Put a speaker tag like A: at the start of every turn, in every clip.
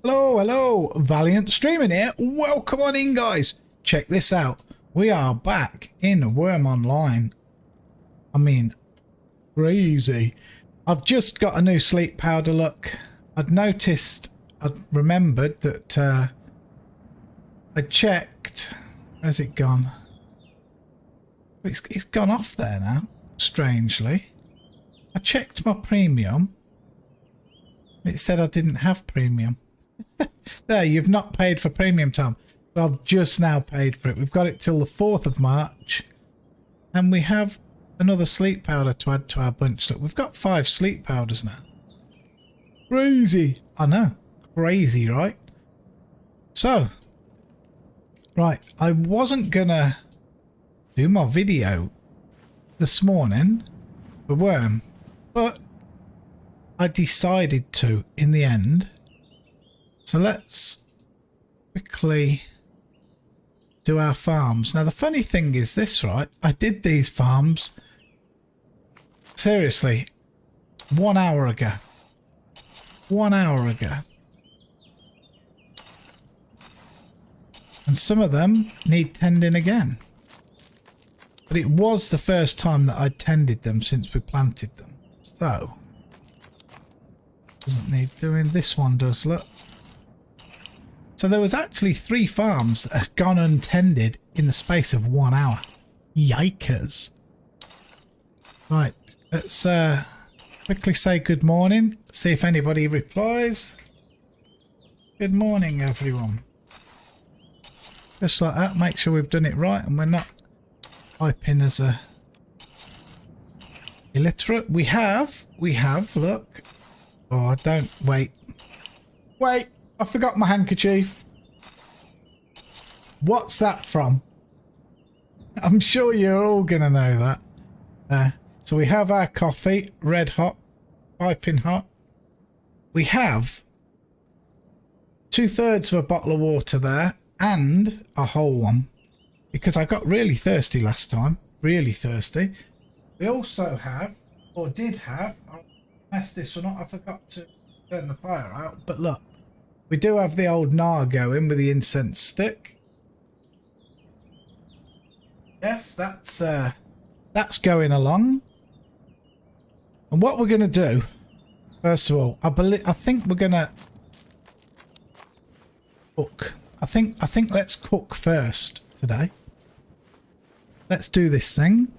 A: Hello, hello, Valiance streaming here. Welcome on in, guys. Check this out. We are back in Wurm Online. I mean, crazy. I've just got a new sleep powder look. I'd remembered that I checked. Where's it gone? It's gone off there now, strangely. I checked my premium. It said I didn't have premium. There, you've not paid for premium, Tom. Well, I've just now paid for it. We've got it till the 4th of March. And we have another sleep powder to add to our bunch. Look, we've got 5 sleep powders now. Crazy. I know. Crazy, right? So, right, I wasn't gonna do my video this morning for Wurm, but I decided to in the end. So let's quickly do our farms. Now the funny thing is this, right? I did these farms seriously 1 hour ago. 1 hour ago. And some of them need tending again. But it was the first time that I'd tended them since we planted them. So doesn't need doing. This one does, look. So there was actually 3 farms that had gone untended in the space of 1 hour. Yikers. Right, let's quickly say good morning. See if anybody replies. Good morning, everyone. Just like that, make sure we've done it right and we're not typing as a illiterate. We have, look. Oh, don't, wait, I forgot my handkerchief. What's that from? I'm sure you're all gonna know that. So we have our coffee, red hot, piping hot. We have 2/3 of a bottle of water there and a whole one because I got really thirsty last time. Really thirsty. We also have, or did have, I messed this one up. I forgot to turn the fire out, but look. We do have the old gnar going with the incense stick. Yes, that's going along. And what we're going to do, first of all, I think we're going to cook. I think let's cook first today. Let's do this thing.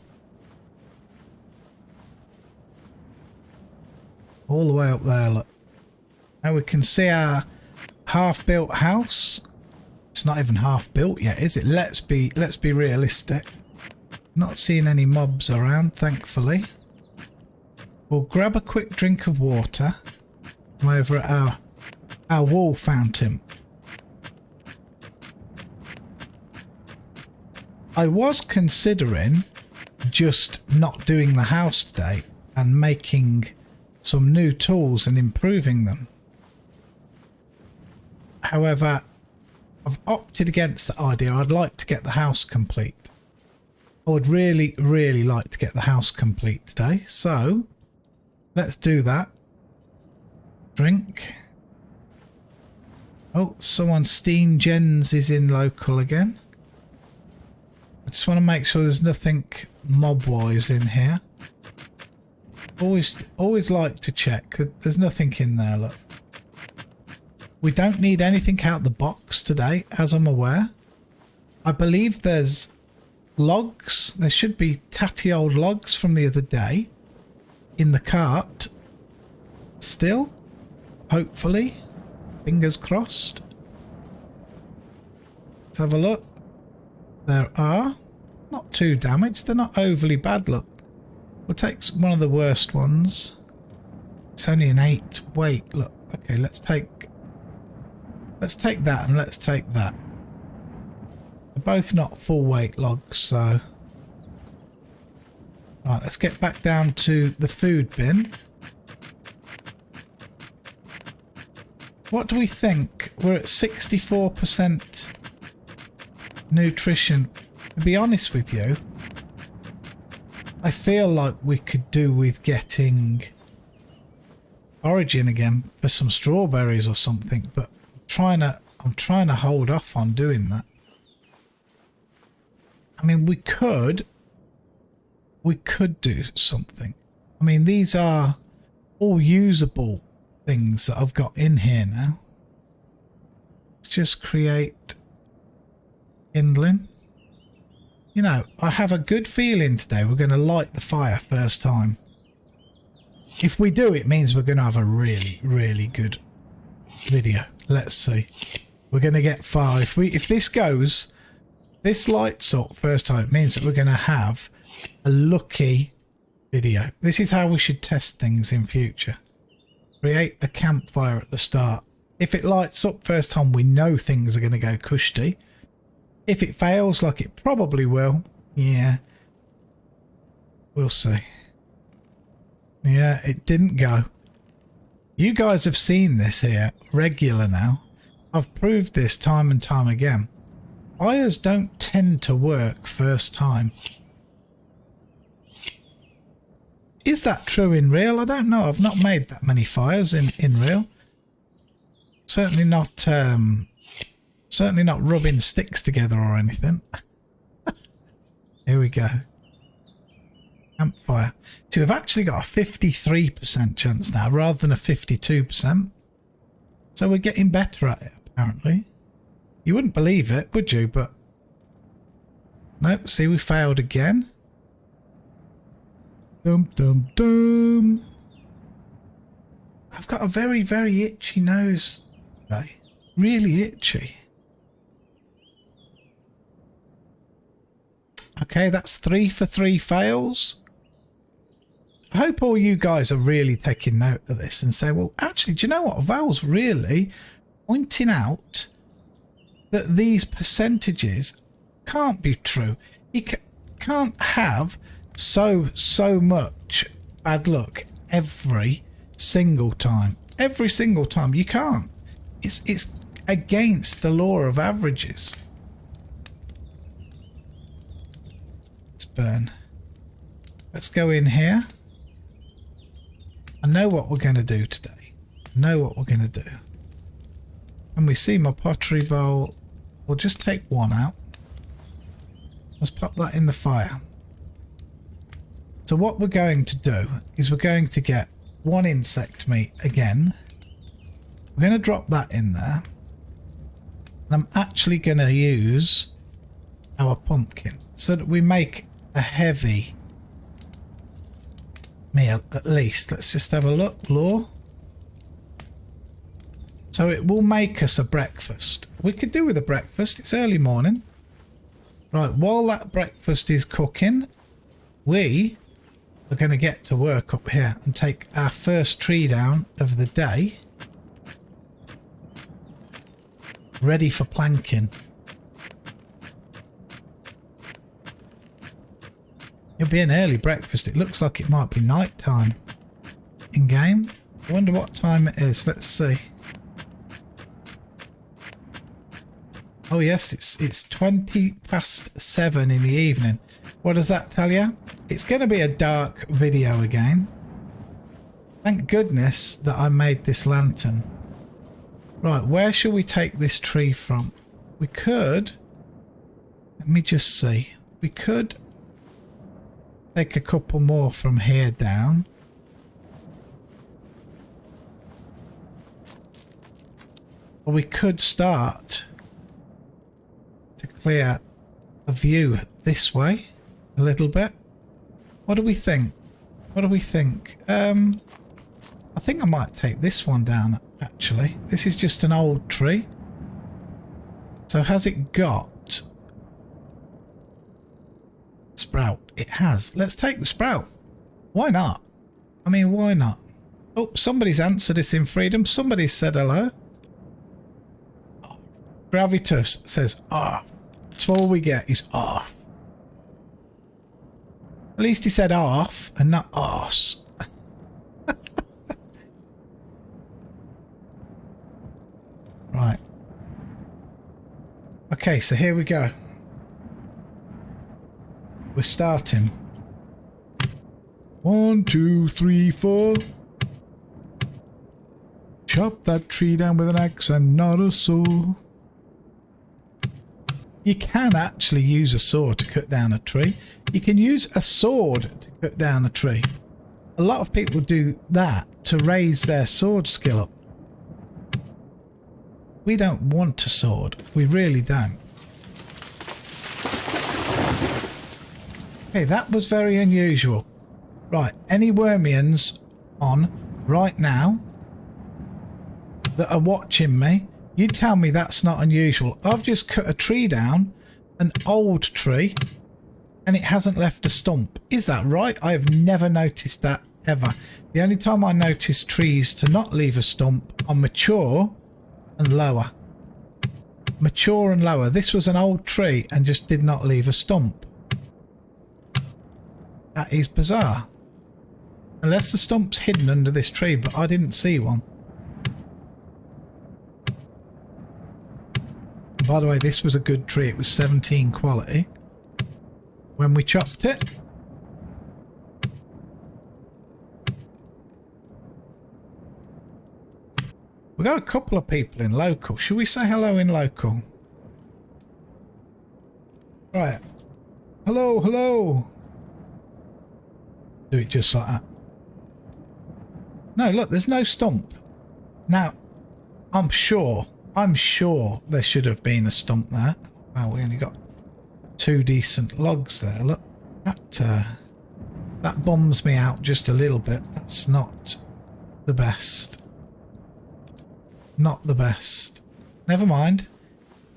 A: All the way up there, look. Now we can see our half-built house. It's not even half-built yet, is it? Let's be realistic. Not seeing any mobs around, thankfully. We'll grab a quick drink of water from over at our wall fountain. I was considering just not doing the house today and making some new tools and improving them. However, I've opted against that idea. I'd like to get the house complete. I would really, really like to get the house complete today. So, let's do that. Drink. Oh, someone, Steen Jens, is in local again. I just want to make sure there's nothing mob-wise in here. Always like to check that there's nothing in there, look. We don't need anything out the box today, as I'm aware. I believe there's logs. There should be tatty old logs from the other day in the cart. Still, hopefully. Fingers crossed. Let's have a look. There are. Not too damaged. They're not overly bad, look. We'll take one of the worst ones. It's only an 8 weight, look. Okay, let's take that and let's take that. They're both not full weight logs, so. Right, let's get back down to the food bin. What do we think? We're at 64% nutrition. To be honest with you, I feel like we could do with getting origin again for some strawberries or something, but I'm trying to hold off on doing that. I mean, we could do something. I mean, these are all usable things that I've got in here now. Let's just create kindling. You know, I have a good feeling today we're going to light the fire first time. If we do, it means we're going to have a really, really good video. Let's see. We're going to get far. If this goes, this lights up first time, it means that we're going to have a lucky video. This is how we should test things in future. Create a campfire at the start. If it lights up first time, we know things are going to go cushy. If it fails, like it probably will, yeah, we'll see. Yeah, it didn't go. You guys have seen this here regular now. I've proved this time and time again. Fires don't tend to work first time. Is that true in real? I don't know. I've not made that many fires in real. Certainly not rubbing sticks together or anything. Here we go. Campfire. So we've actually got a 53% chance now rather than a 52%. So we're getting better at it, apparently. You wouldn't believe it, would you? But nope, see, we failed again. Dum dum dum. I've got a very, very itchy nose today. Really itchy. Okay, that's 3 for 3 fails. I hope all you guys are really taking note of this and say, well, actually, do you know what? Val's really pointing out that these percentages can't be true. You can't have so much bad luck every single time. Every single time. You can't. It's against the law of averages. Let's burn. Let's go in here. I know what we're going to do today. I know what we're going to do. When we see my pottery bowl, we'll just take one out. Let's pop that in the fire. So what we're going to do is we're going to get one insect meat again. We're going to drop that in there. And I'm actually going to use our pumpkin so that we make a heavy meal at least. Let's just have a look. Law. So it will make us a breakfast. We could do with a breakfast. It's early morning. Right, while that breakfast is cooking, we are going to get to work up here and take our first tree down of the day. Ready for planking. It'll be an early breakfast. It looks like it might be night time in game. I wonder what time it is. Let's see. Oh yes, it's 7:20 in the evening. What does that tell you? It's going to be a dark video again. Thank goodness that I made this lantern. Right, where shall we take this tree from? We could... Let me just see. We could take a couple more from here down. Or we could start to clear a view this way a little bit. What do we think? What do we think? I think I might take this one down, actually. This is just an old tree. So has it got sprout? It has. Let's take the sprout. Why not? I mean, why not? Oh, somebody's answered us in freedom. Somebody said hello. Gravitas says, ah. That's all we get is ah. At least he said off and not arse. Right. Okay, so here we go. We're starting. 1, 2, 3, 4. chop that tree down with an axe and not a saw. You can actually use a saw to cut down a tree. You can use a sword to cut down a tree. A lot of people do that to raise their sword skill up. We don't want a sword. We really don't. Okay, that was very unusual. Right, any Wurmians on right now that are watching me, you tell me that's not unusual. I've just cut a tree down, an old tree, and it hasn't left a stump. Is that right? I have never noticed that ever. The only time I notice trees to not leave a stump are mature and lower. Mature and lower. This was an old tree and just did not leave a stump. That is bizarre. Unless the stump's hidden under this tree, but I didn't see one. By the way, this was a good tree. It was 17 quality when we chopped it. We got a couple of people in local. Should we say hello in local? Right. Hello, hello. Do it just like that. No, look, there's no stump. Now, I'm sure there should have been a stump there. Wow, we only got 2 decent logs there. Look, that bums me out just a little bit. That's not the best. Not the best. Never mind.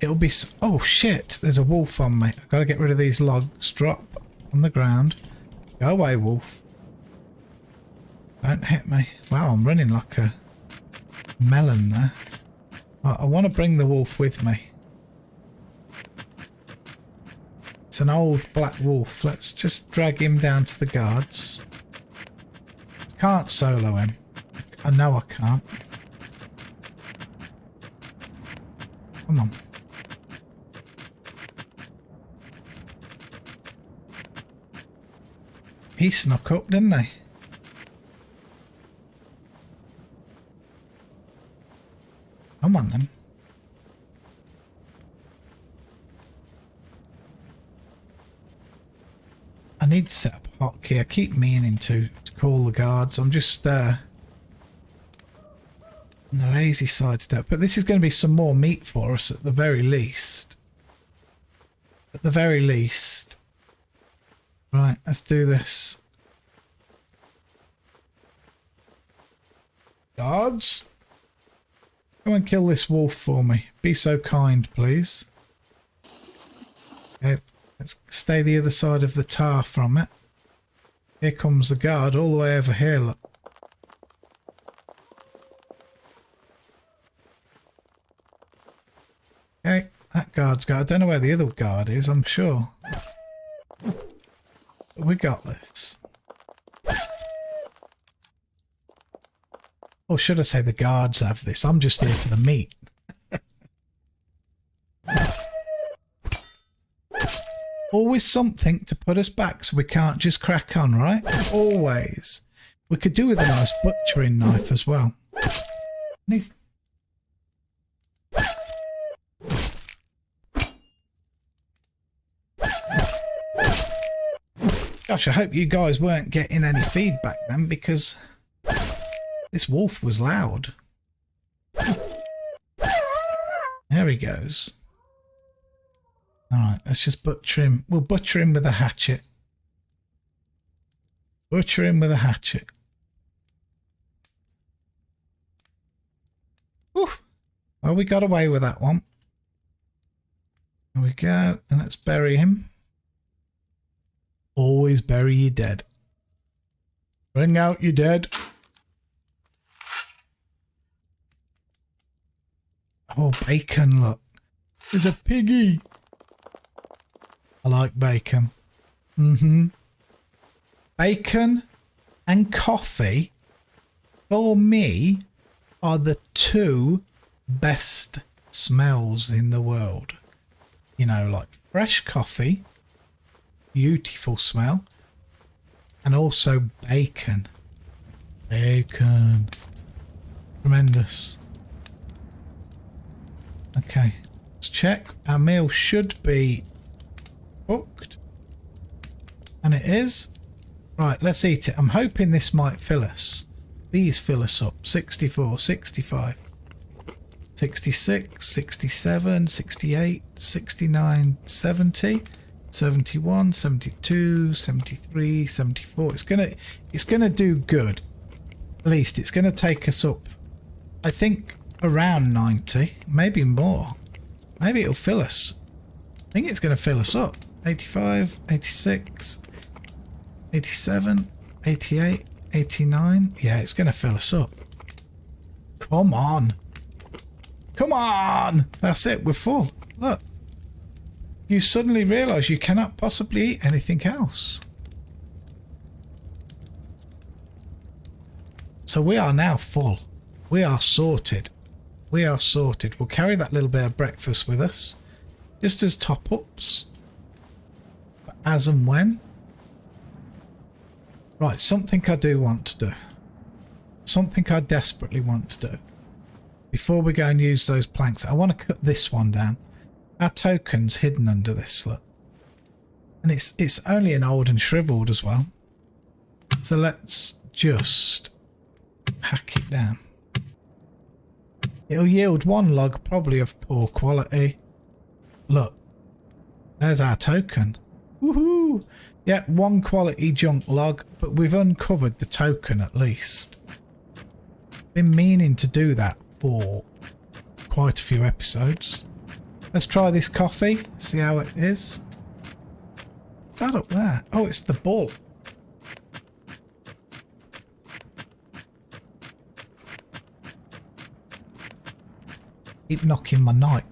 A: It'll be... Oh, shit. There's a wolf on me. I've got to get rid of these logs. Drop on the ground. Go away, wolf. Don't hit me. Wow, I'm running like a melon there. Right, I want to bring the wolf with me. It's an old black wolf. Let's just drag him down to the guards. Can't solo him. I know I can't. Come on. He snuck up, didn't he? Come on then. I need to set up a hotkey. I keep meaning to call the guards. I'm just on the lazy side step. But this is going to be some more meat for us at the very least. At the very least. Right, let's do this. Guards? Go and kill this wolf for me. Be so kind, please. Okay, let's stay the other side of the tar from it. Here comes the guard all the way over here, look. Okay, that guard's got... I don't know where the other guard is, I'm sure. But we got this. Or should I say the guards have this? I'm just here for the meat. Always something to put us back so we can't just crack on, right? Always. We could do with a nice butchering knife as well. Gosh, I hope you guys weren't getting any feedback then, because this wolf was loud. There he goes. Alright, let's just butcher him. We'll butcher him with a hatchet. Butcher him with a hatchet. Oof. Well, we got away with that one. There we go. And let's bury him. Always bury your dead. Bring out your dead. Oh, bacon, look. There's a piggy. I like bacon. Bacon and coffee, for me, are the 2 best smells in the world. You know, like fresh coffee, beautiful smell, and also bacon. Bacon. Tremendous. Okay, let's check. Our meal should be cooked. And it is. Right, let's eat it. I'm hoping this might fill us. These fill us up. 64, 65, 66, 67, 68, 69, 70, 71, 72, 73, 74. It's gonna do good. At least it's gonna take us up, I think, around 90, maybe more. Maybe it'll fill us. I think it's gonna fill us up. 85, 86, 87, 88, 89. Yeah, it's gonna fill us up. Come on. Come on! That's it, we're full. Look. You suddenly realise you cannot possibly eat anything else. So we are now full. We are sorted. We are sorted. We'll carry that little bit of breakfast with us. Just as top-ups. As and when. Right, something I do want to do. Something I desperately want to do. Before we go and use those planks, I want to cut this one down. Our token's hidden under this, look. And it's only an old and shriveled as well. So let's just hack it down. It'll yield one log, probably of poor quality. Look, there's our token. Woohoo! Yeah, one quality junk log, but we've uncovered the token at least. Been meaning to do that for quite a few episodes. Let's try this coffee, see how it is. What's that up there? Oh, it's the bull. Keep knocking my mic.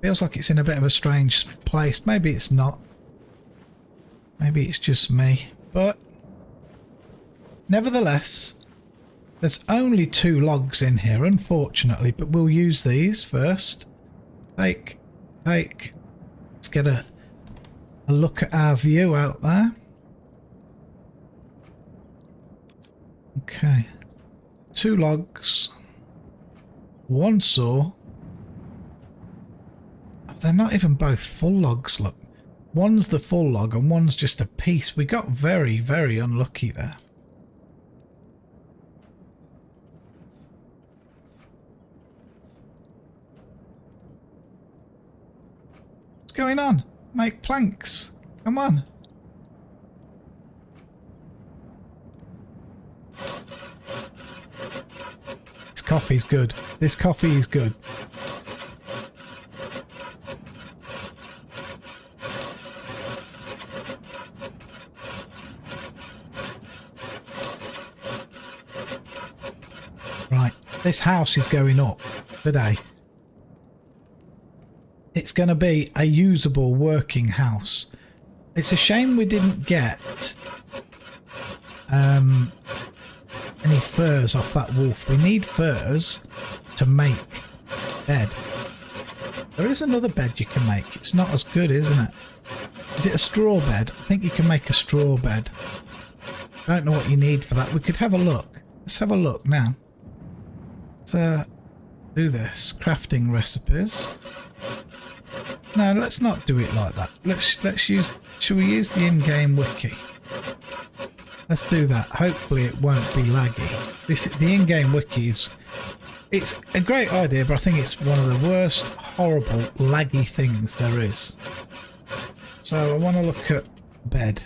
A: Feels like it's in a bit of a strange place. Maybe it's not. Maybe it's just me. But nevertheless, there's only 2 logs in here, unfortunately. But we'll use these first. Take. Let's get a look at our view out there. Okay. 2 logs. 1 saw. They're not even both full logs, look. One's the full log and one's just a piece. We got very, very unlucky there. What's going on? Make planks. Come on. This coffee's good. This coffee is good. Right, this house is going up today. It's going to be a usable working house. It's a shame we didn't get any furs off that wolf. We need furs to make bed. There is another bed you can make. It's not as good, isn't it? Is it a straw bed? I think you can make a straw bed. I don't know what you need for that. We could have a look. Let's have a look now. Let's do this. Crafting recipes. No, let's not do it like that. Let's use. Should we use the in-game wiki? Let's do that. Hopefully it won't be laggy. The in-game wiki is. It's a great idea, but I think it's one of the worst, horrible, laggy things there is. So I want to look at bed.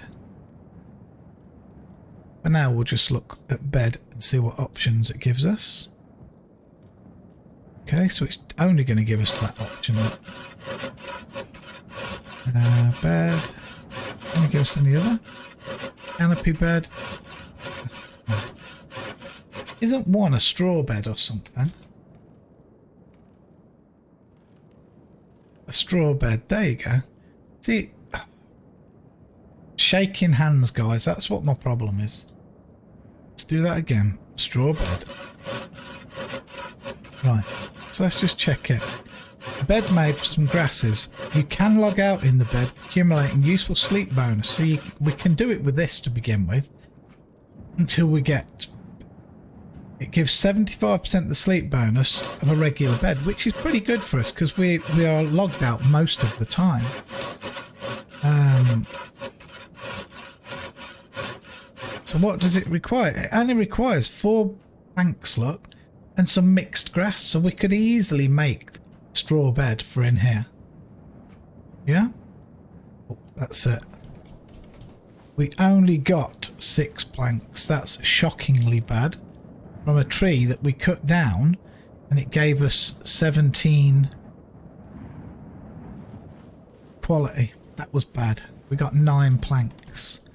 A: For now, we'll just look at bed and see what options it gives us. Okay, so it's only going to give us that option. Bed. Can it give us any other? Canopy bed. Isn't one a straw bed or something? A straw bed. There you go. See, shaking hands, guys. That's what my problem is. Let's do that again. Straw bed. Right. So let's just check it. A bed made for some grasses. You can log out in the bed, accumulating useful sleep bonus. So we can do it with this to begin with. Until we get... It gives 75% the sleep bonus of a regular bed, which is pretty good for us because we are logged out most of the time. So what does it require? It only requires 4 plank slot and some mixed grass, so we could easily make straw bed for in here. Yeah? Oh, that's it. We only got 6 planks. That's shockingly bad. From a tree that we cut down, and it gave us 17 quality. That was bad. We got 9 planks.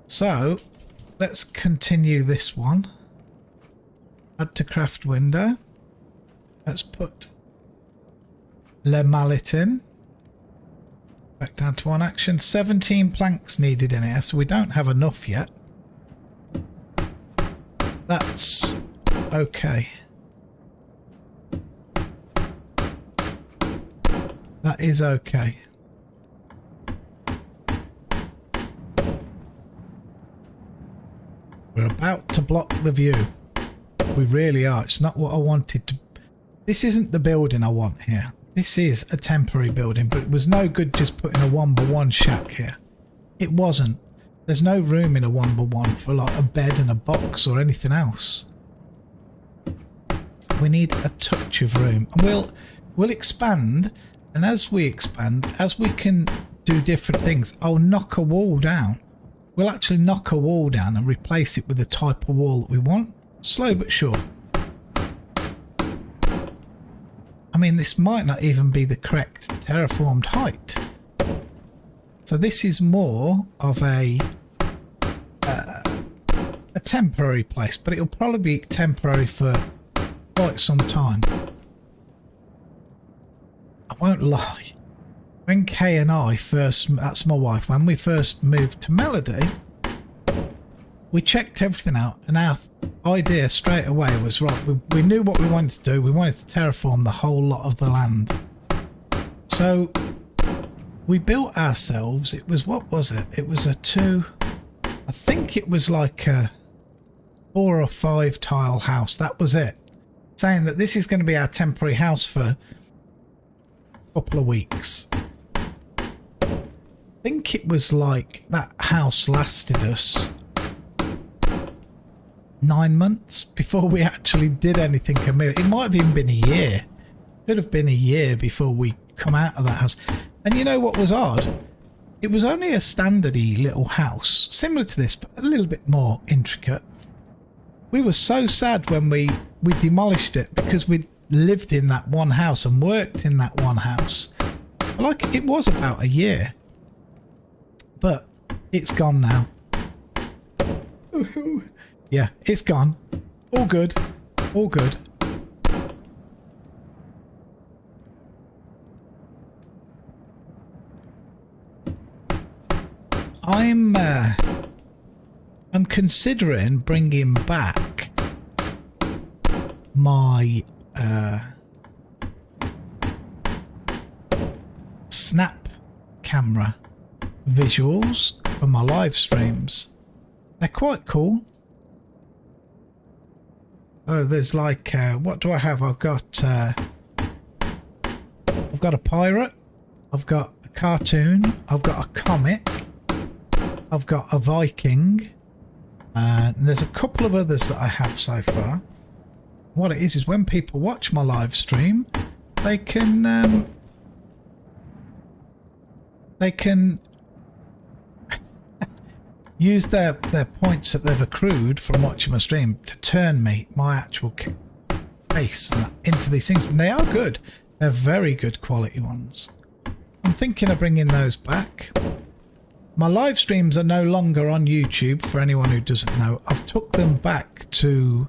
A: So let's continue this one. Add to craft window. Let's put Le Mallet in. Back down to 1 action. 17 planks needed in here, so we don't have enough yet. That's okay. That is okay. We're about to block the view. We really are. It's not what I wanted to... This isn't the building I want here. This is a temporary building, but it was no good just putting a 1x1 shack here. It wasn't. There's no room in a 1x1 for like a bed and a box or anything else. We need a touch of room. And we'll expand, and as we expand, as we can do different things, I'll knock a wall down. We'll actually knock a wall down and replace it with the type of wall that we want. Slow but sure. I mean, this might not even be the correct terraformed height. So this is more of a temporary place, but it'll probably be temporary for quite some time. I won't lie. When Kay and I first, that's my wife, when we first moved to Melody, we checked everything out, and our idea straight away was, right, we knew what we wanted to do. We wanted to terraform the whole lot of the land. So we built ourselves, it was, what was it? It was a 2, I think it was like a 4 or 5 tile house. That was it. Saying that this is going to be our temporary house for a couple of weeks. I think it was like that house lasted us 9 months before we actually did anything. It might have even been a year. Could have been a year before we come out of that house. And you know what was odd? It was only a standardy little house, similar to this, but a little bit more intricate. We were so sad when we demolished it because we lived in that one house and worked in that one house. Like, it was about a year. But it's gone now. Yeah, it's gone. All good. All good. I'm considering bringing back my snap camera visuals for my live streams. They're quite cool. Oh, there's like what do I have? I've got a pirate, I've got a cartoon, I've got a comic, I've got a Viking, and there's a couple of others that I have so far. What it is when people watch my live stream, they can use their points that they've accrued from watching my stream to turn my actual face into these things, and they are good. They're very good quality ones. I'm thinking of bringing those back. My live streams are no longer on YouTube, for anyone who doesn't know. I've took them back to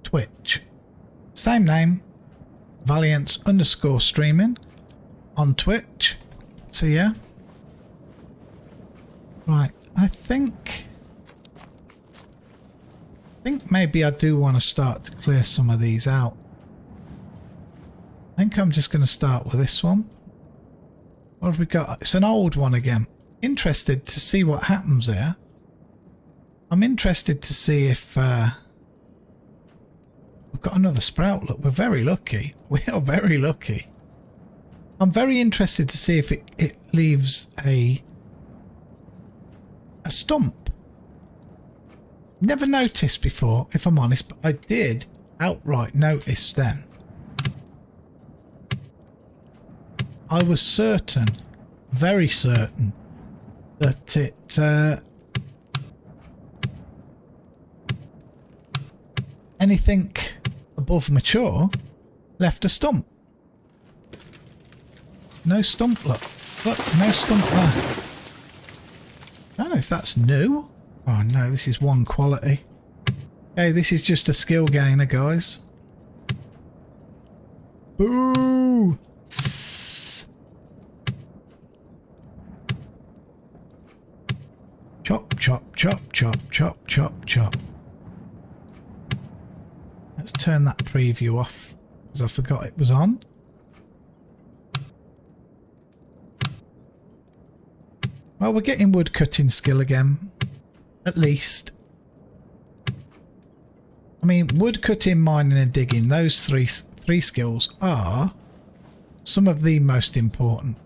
A: Twitch. Same name, Valiance _streaming on Twitch. So yeah. Right, I think maybe I do want to start to clear some of these out. I think I'm just going to start with this one. What have we got? It's an old one again. Interested to see what happens here. I'm interested to see if we've got another sprout. Look, we're very lucky. We are very lucky. I'm very interested to see if it leaves a stump. Never noticed before, if I'm honest, but I did outright notice then. I was certain, very certain, that it anything above mature left a stump. No stump, look, no stump there. I don't know if that's new. Oh no, this is one quality. Okay, this is just a skill gainer, guys. Boo! Chop, chop, chop, chop, chop, chop, chop. Let's turn that preview off because I forgot it was on. Well, we're getting wood cutting skill again, at least. I mean, wood cutting, mining and digging, those three skills are some of the most important.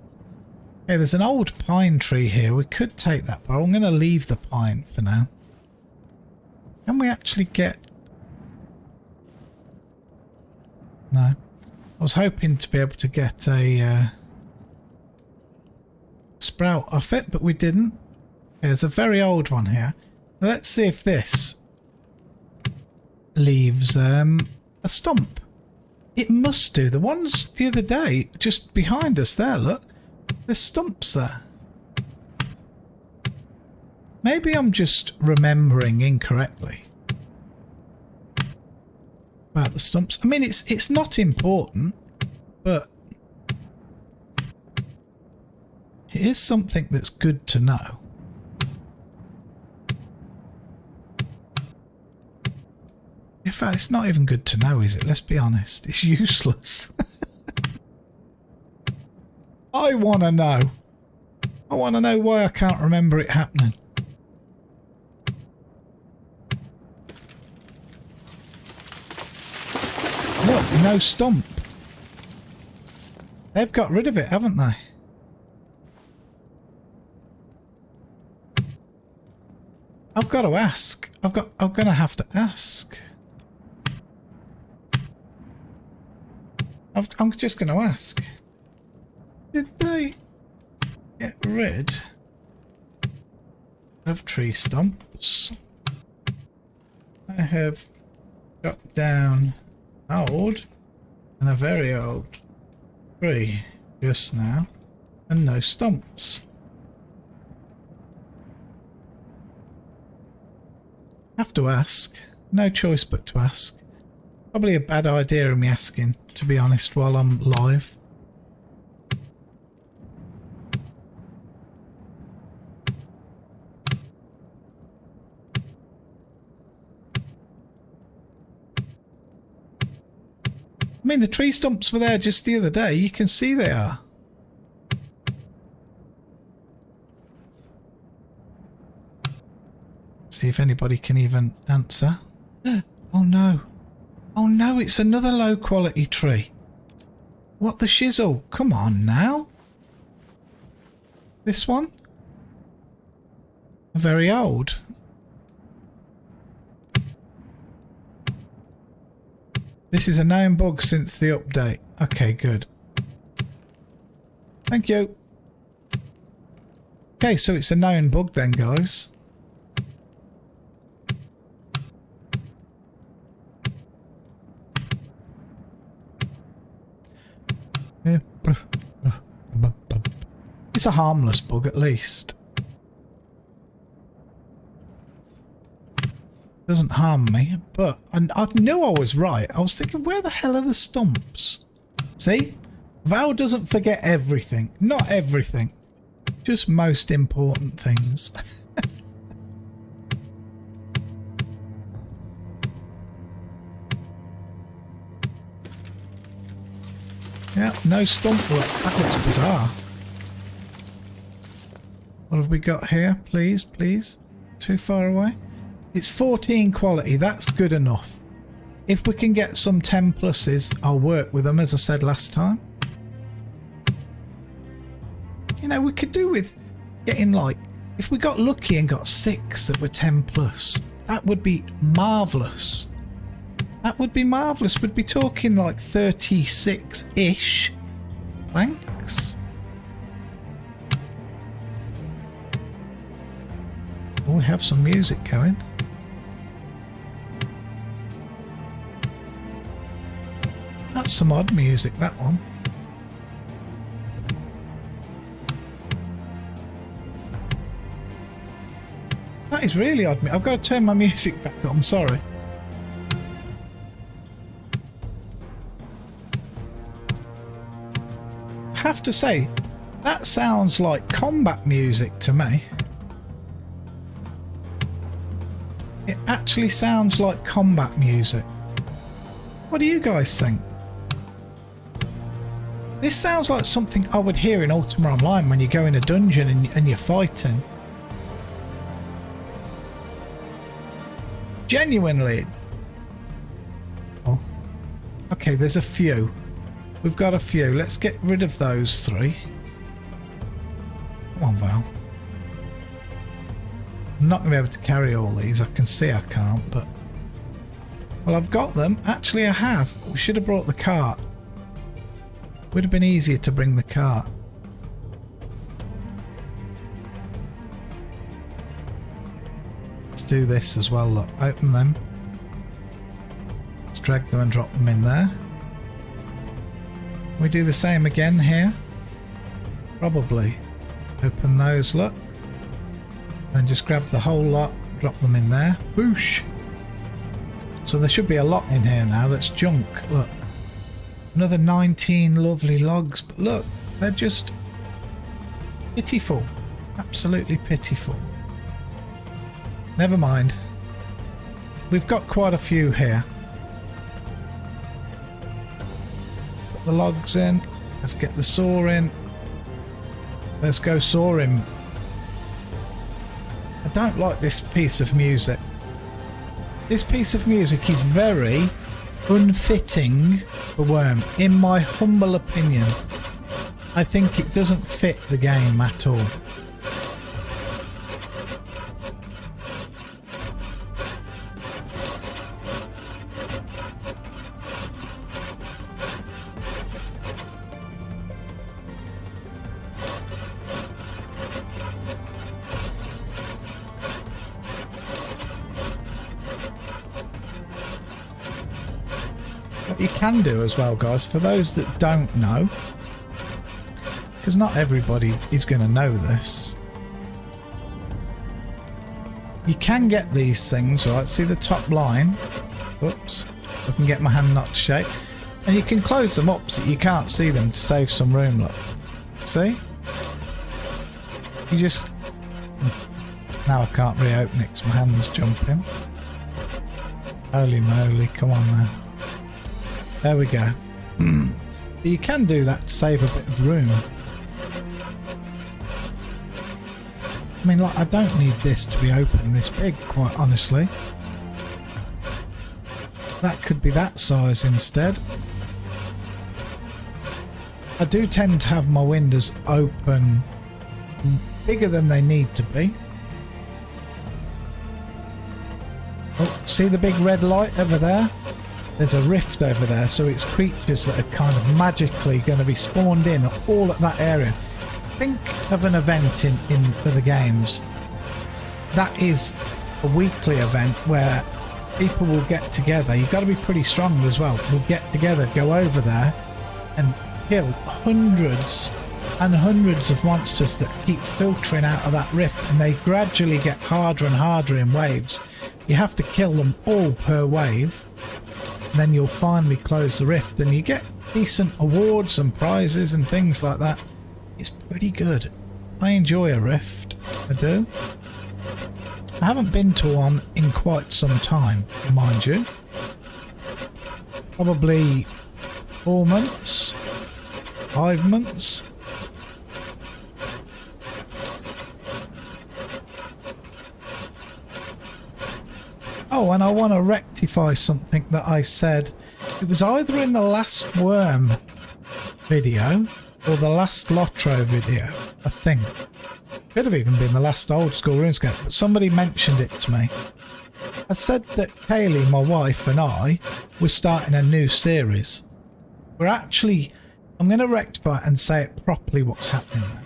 A: Okay, there's an old pine tree here. We could take that, but I'm going to leave the pine for now. Can we actually get... No. I was hoping to be able to get a sprout off it, but we didn't. There's a very old one here. Let's see if this leaves a stump. It must do. The ones the other day just behind us there, look. There's stumps there. Maybe I'm just remembering incorrectly about the stumps. I mean, it's not important, but it is something that's good to know. In fact, it's not even good to know, is it? Let's be honest. It's useless. I want to know. I want to know why I can't remember it happening. Look, no stump. They've got rid of it, haven't they? I've got to ask. I'm going to have to ask. I'm just going to ask. Did they get rid of tree stumps? I have got down an old and a very old tree just now and no stumps. Have to ask. No choice but to ask. Probably a bad idea of me asking, to be honest, while I'm live. I mean, the tree stumps were there just the other day. You can see they are. See if anybody can even answer. Oh no. Oh no, it's another low quality tree. What the shizzle? Come on now. This one? Very old. This is a known bug since the update. Okay, good. Thank you. Okay, so it's a known bug then, guys. It's a harmless bug at least. Doesn't harm me, but I knew I was right. I was thinking, where the hell are the stumps? See? Val doesn't forget everything. Not everything. Just most important things. Yeah, no stump work. That looks bizarre. What have we got here? Please, please. Too far away. It's 14 quality. That's good enough. If we can get some 10 pluses, I'll work with them, as I said last time. You know, we could do with getting like, if we got lucky and got 6 that were 10 plus, that would be marvellous. That would be marvellous. We'd be talking like 36-ish. Thanks. Oh, we have some music going. That's some odd music, that one. That is really odd. I've got to turn my music back up. I'm sorry. I have to say, that sounds like combat music to me. It actually sounds like combat music. What do you guys think? This sounds like something I would hear in Ultima Online when you go in a dungeon and you're fighting. Genuinely. Oh. Okay, there's a few. We've got a few. Let's get rid of those 3. Come on, Val. I'm not going to be able to carry all these. I can see I can't, but... Well, I've got them. Actually, I have. We should have brought the cart. Would have been easier to bring the cart. Let's do this as well, look. Open them. Let's drag them and drop them in there. We do the same again here. Probably. Open those, look. Then just grab the whole lot, drop them in there. Boosh! So there should be a lot in here now that's junk. Look. Another 19 lovely logs. But look, they're just pitiful. Absolutely pitiful. Never mind. We've got quite a few here. Put the logs in. Let's get the saw in. Let's go saw him. I don't like this piece of music. This piece of music is very unfitting for Wurm, in my humble opinion. I think it doesn't fit the game at all. What you can do as well, guys, for those that don't know, because not everybody is going to know this, you can get these things, right? See the top line? Oops, I can get my hand not to shake. And you can close them up so you can't see them to save some room, look. See? You just... Now I can't reopen it because my hand's jumping. Holy moly, come on now. There we go. But you can do that to save a bit of room. I mean, like, I don't need this to be open this big, quite honestly. That could be that size instead. I do tend to have my windows open bigger than they need to be. Oh, see the big red light over there? There's a rift over there, so it's creatures that are kind of magically going to be spawned in all at that area. Think of an event in the games. That is a weekly event where people will get together. You've got to be pretty strong as well. We'll get together, go over there and kill hundreds and hundreds of monsters that keep filtering out of that rift, and they gradually get harder and harder in waves. You have to kill them all per wave. Then you'll finally close the rift and you get decent awards and prizes and things like that. It's pretty good. I enjoy a rift. I do. I haven't been to one in quite some time, mind you. Probably 4 months. 5 months. Oh, and I want to rectify something that I said. It was either in the last Wurm video or the last Lotro video, I think. Could have even been the last old school RuneScape, but somebody mentioned it to me. I said that Kaylee, my wife, and I were starting a new series. We're actually, I'm going to rectify and say it properly what's happening now.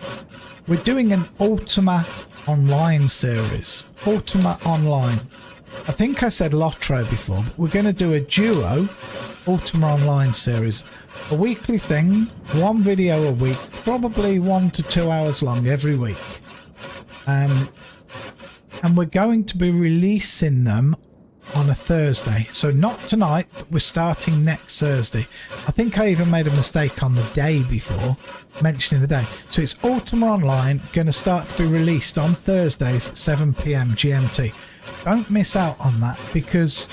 A: We're doing an Ultima Online series. Ultima Online. I think I said Lotro before, but we're going to do a duo Ultima Online series. A weekly thing, 1 video a week, probably 1 to 2 hours long every week. And we're going to be releasing them on a Thursday. So not tonight, but we're starting next Thursday. I think I even made a mistake on the day before, mentioning the day. So it's Ultima Online, going to start to be released on Thursdays at 7 PM GMT. Don't miss out on that, because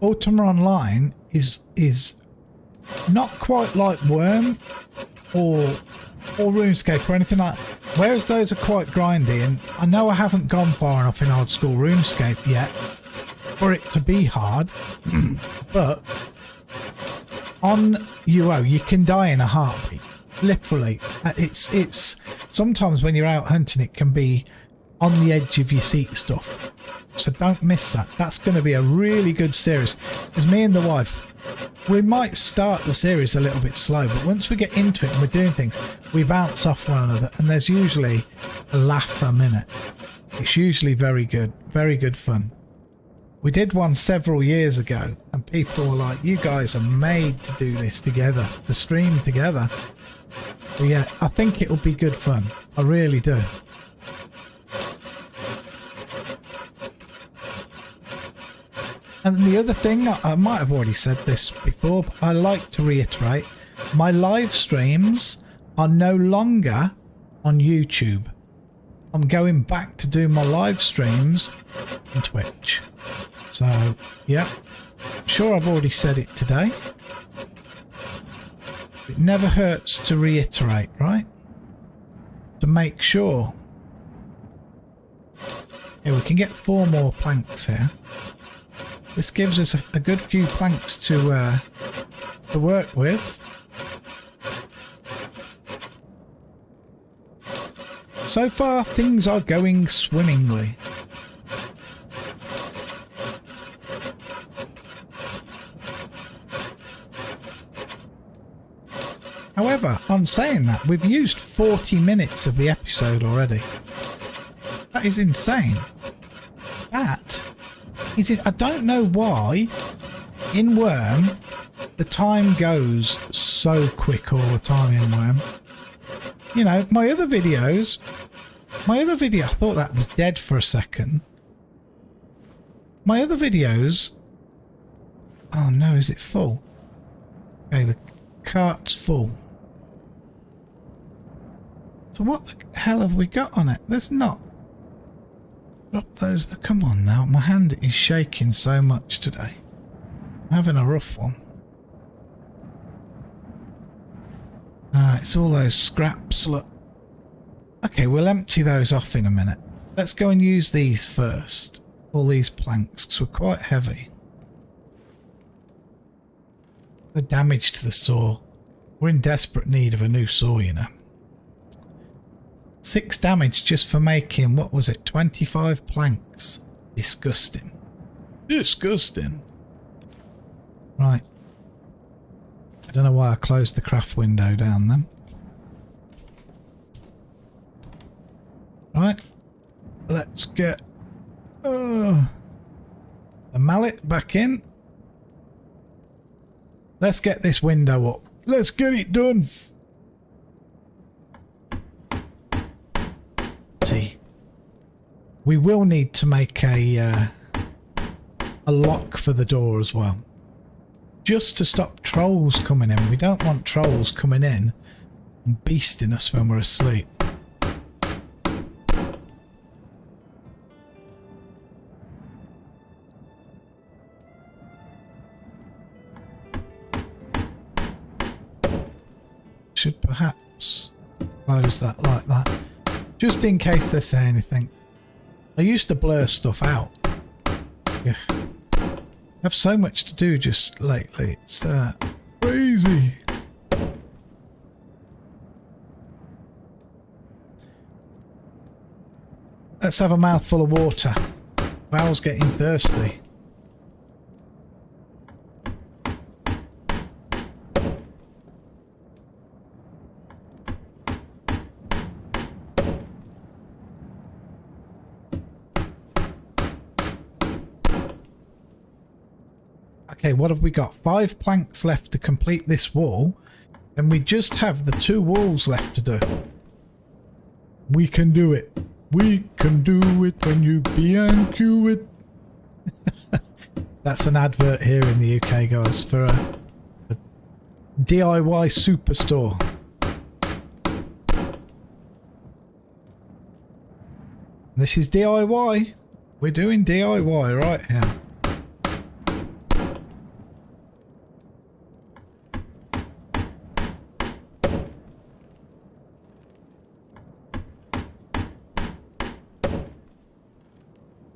A: Ultima Online is not quite like Wurm or RuneScape or anything like that. Whereas those are quite grindy, and I know I haven't gone far enough in old school RuneScape yet for it to be hard, but on UO you can die in a heartbeat, literally. It's sometimes when you're out hunting it can be on the edge of your seat stuff, so don't miss that. That's going to be a really good series, because me and the wife, we might start the series a little bit slow, but once we get into it and we're doing things, we bounce off one another, and there's usually a laugh a minute. It's usually very good fun. We did one several years ago, and people were like, you guys are made to do this together, to stream together. But yeah, I think it'll be good fun. I really do. And the other thing, I might have already said this before, but I like to reiterate, my live streams are no longer on YouTube. I'm going back to do my live streams on Twitch. So, yeah, I'm sure I've already said it today. It never hurts to reiterate, right? To make sure. Yeah, we can get 4 more planks here. This gives us a good few planks to work with. So far, things are going swimmingly. However, on saying that, we've used 40 minutes of the episode already. That is insane. That is it. I don't know why in Wurm the time goes so quick all the time in Wurm. You know, my other video, I thought that was dead for a second. My other videos, oh no, is it full? Okay, the cart's full. So what the hell have we got on it? There's not. Drop those. Come on now, my hand is shaking so much today. I'm having a rough one. It's all those scraps, look. Okay, we'll empty those off in a minute. Let's go and use these first. All these planks, because we're quite heavy. The damage to the saw. We're in desperate need of a new saw, you know. 6 damage just for making, what was it, 25 planks. Disgusting. Disgusting. Right. I don't know why I closed the craft window down then. Right. Let's get the mallet back in. Let's get this window up. Let's get it done. See, we will need to make a lock for the door as well, just to stop trolls coming in. We don't want trolls coming in and beasting us when we're asleep. should perhaps close that like that, just in case they say anything. I used to blur stuff out. Yeah. I have so much to do just lately. It's crazy. Let's have a mouthful of water. Val's getting thirsty. Okay, what have we got? 5 planks left to complete this wall. And we just have the 2 walls left to do. We can do it. We can do it when you BNQ it. That's an advert here in the UK, guys, for a DIY superstore. This is DIY. We're doing DIY right here.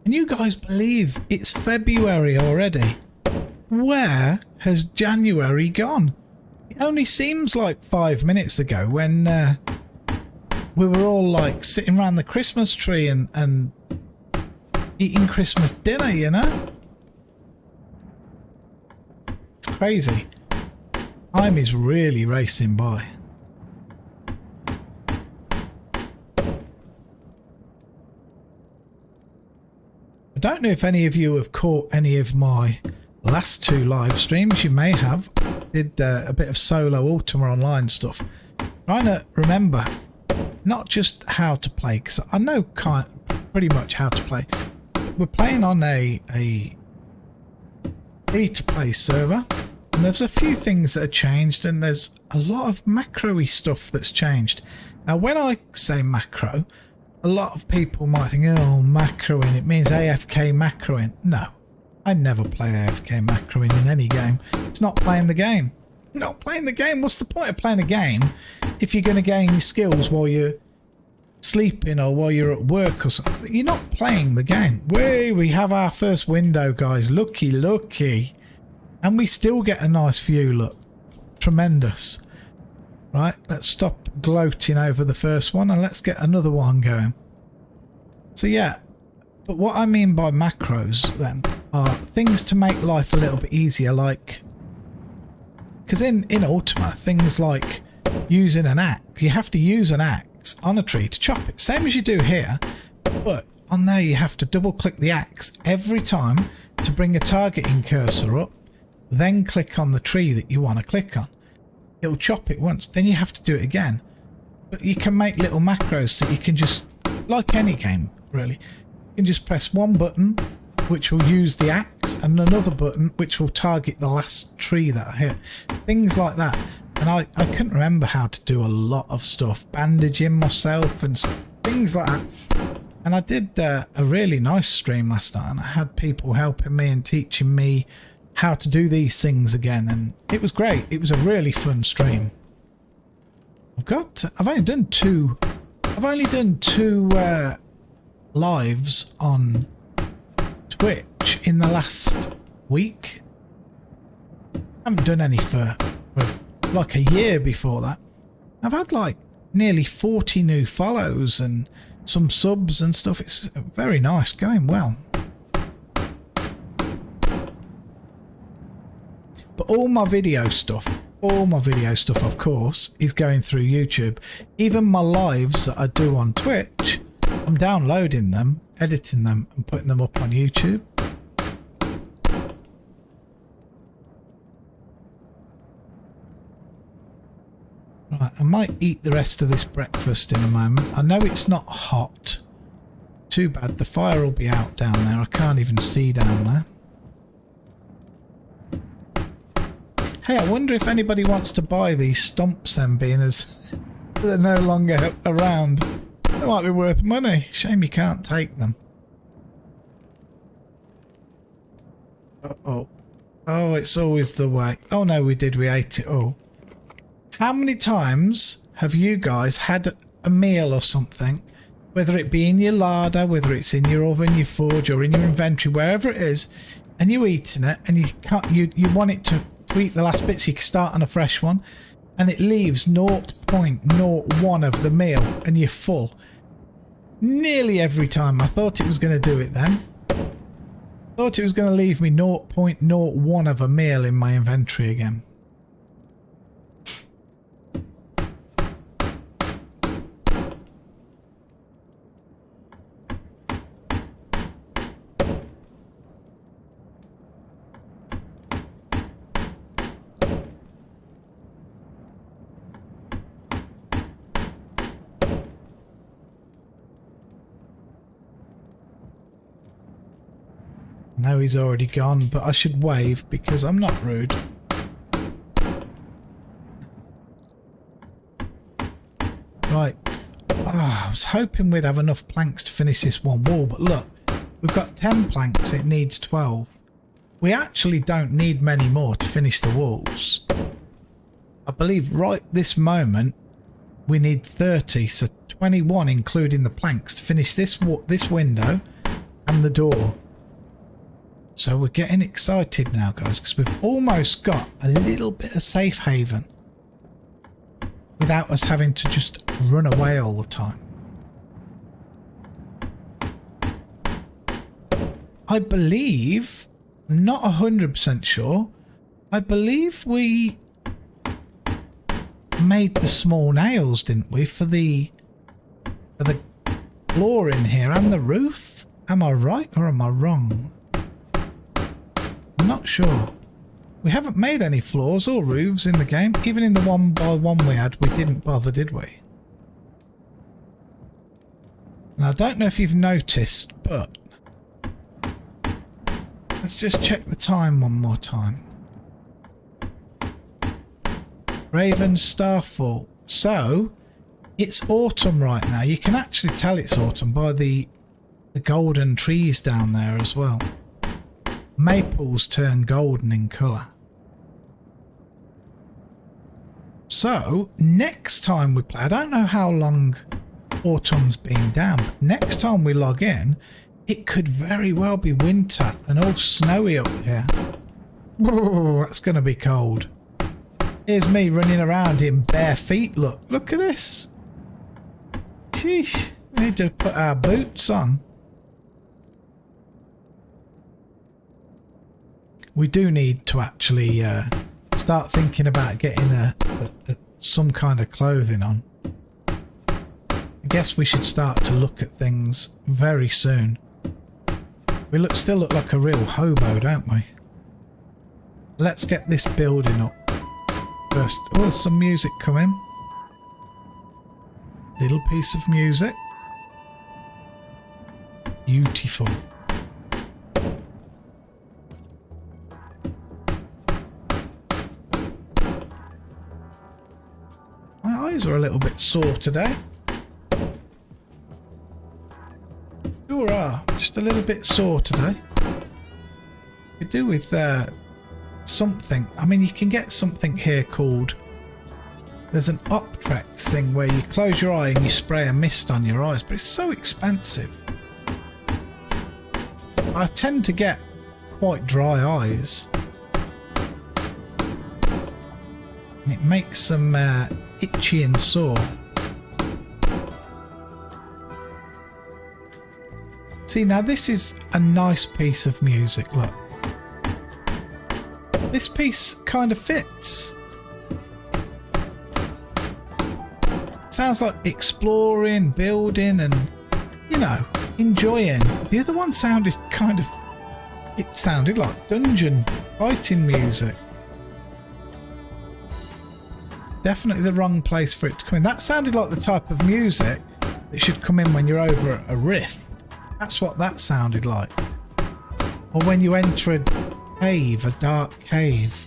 A: Can you guys believe it's February already? Where has January gone? It only seems like 5 minutes ago when we were all like sitting around the Christmas tree and eating Christmas dinner, you know? It's crazy. Time is really racing by. I don't know if any of you have caught any of my last 2 live streams. You may have. Did a bit of solo Ultima Online stuff. Trying to remember not just how to play, because I know pretty much how to play. We're playing on a free-to-play server, and there's a few things that have changed, and there's a lot of macro-y stuff that's changed. Now, when I say macro, a lot of people might think, oh, macroing, it means AFK macroing. No, I never play AFK macroing in any game. It's not playing the game. Not playing the game. What's the point of playing a game if you're going to gain skills while you're sleeping or while you're at work or something? You're not playing the game. We have our first window, guys. Looky, looky. And we still get a nice view, look. Tremendous. Right, let's stop gloating over the first one and let's get another one going. So yeah, but what I mean by macros then are things to make life a little bit easier, like, because in Ultima, things like using an axe, you have to use an axe on a tree to chop it, same as you do here, but on there you have to double click the axe every time to bring a targeting cursor up, then click on the tree that you want to click on. It'll chop it once, then you have to do it again. But you can make little macros so you can just, like any game really, you can just press one button which will use the axe and another button which will target the last tree that I hit. Things like that. And I couldn't remember how to do a lot of stuff, bandaging myself and things like that. And I did a really nice stream last night, and I had people helping me and teaching me how to do these things again, and it was great. It was a really fun stream. I've only done two lives on Twitch in the last week. I haven't done any for like a year before that. I've had like nearly 40 new follows and some subs and stuff. It's very nice, going well. But all my video stuff, of course, is going through YouTube. Even my lives that I do on Twitch, I'm downloading them, editing them, and putting them up on YouTube. Right, I might eat the rest of this breakfast in a moment. I know it's not hot. Too bad, the fire will be out down there. I can't even see down there. Hey, I wonder if anybody wants to buy these stumps then, being as they're no longer around. They might be worth money. Shame you can't take them. Uh-oh. Oh, it's always the way. Oh no, we ate it all. How many times have you guys had a meal or something, whether it be in your larder, whether it's in your oven, your forge, or in your inventory, wherever it is, and you're eating it, and you want it to eat the last bit so you can start on a fresh one, and it leaves 0.01 of the meal, and you're full. Nearly every time. I thought it was going to do it then. Thought it was going to leave me 0.01 of a meal in my inventory again. No, he's already gone, but I should wave because I'm not rude. Right. Oh, I was hoping we'd have enough planks to finish this one wall, but look, we've got 10 planks, it needs 12. We actually don't need many more to finish the walls. I believe right this moment we need 30, so 21 including the planks to finish this window and the door. So we're getting excited now, guys, because we've almost got a little bit of safe haven without us having to just run away all the time. I believe, I'm not 100% sure, I believe we made the small nails, didn't we, for the floor in here and the roof? Am I right or am I wrong? I'm not sure. We haven't made any floors or roofs in the game. Even in the 1x1 we had, we didn't bother, did we? And I don't know if you've noticed, but let's just check the time one more time. Raven's Starfall. So, it's autumn right now. You can actually tell it's autumn by the golden trees down there as well. Maples turn golden in colour. So, next time we play, I don't know how long autumn's been down, but next time we log in, it could very well be winter and all snowy up here. Whoa, that's going to be cold. Here's me running around in bare feet, look at this. Sheesh, we need to put our boots on. We do need to actually start thinking about getting some kind of clothing on. I guess we should start to look at things very soon. We still look like a real hobo, don't we? Let's get this building up first. Oh, there's some music coming. Little piece of music. Beautiful. My eyes are a little bit sore today. Sure are. Just a little bit sore today. Could do with something. I mean, you can get something here called... There's an Optrex thing where you close your eye and you spray a mist on your eyes, but it's so expensive. I tend to get quite dry eyes. And it makes them itchy and sore. See, now this is a nice piece of music, look. This piece kind of fits. Sounds like exploring, building and, you know, enjoying. The other one sounded kind of... It sounded like dungeon fighting music. Definitely the wrong place for it to come in. That sounded like the type of music that should come in when you're over a rift. That's what that sounded like. Or when you enter a cave, a dark cave.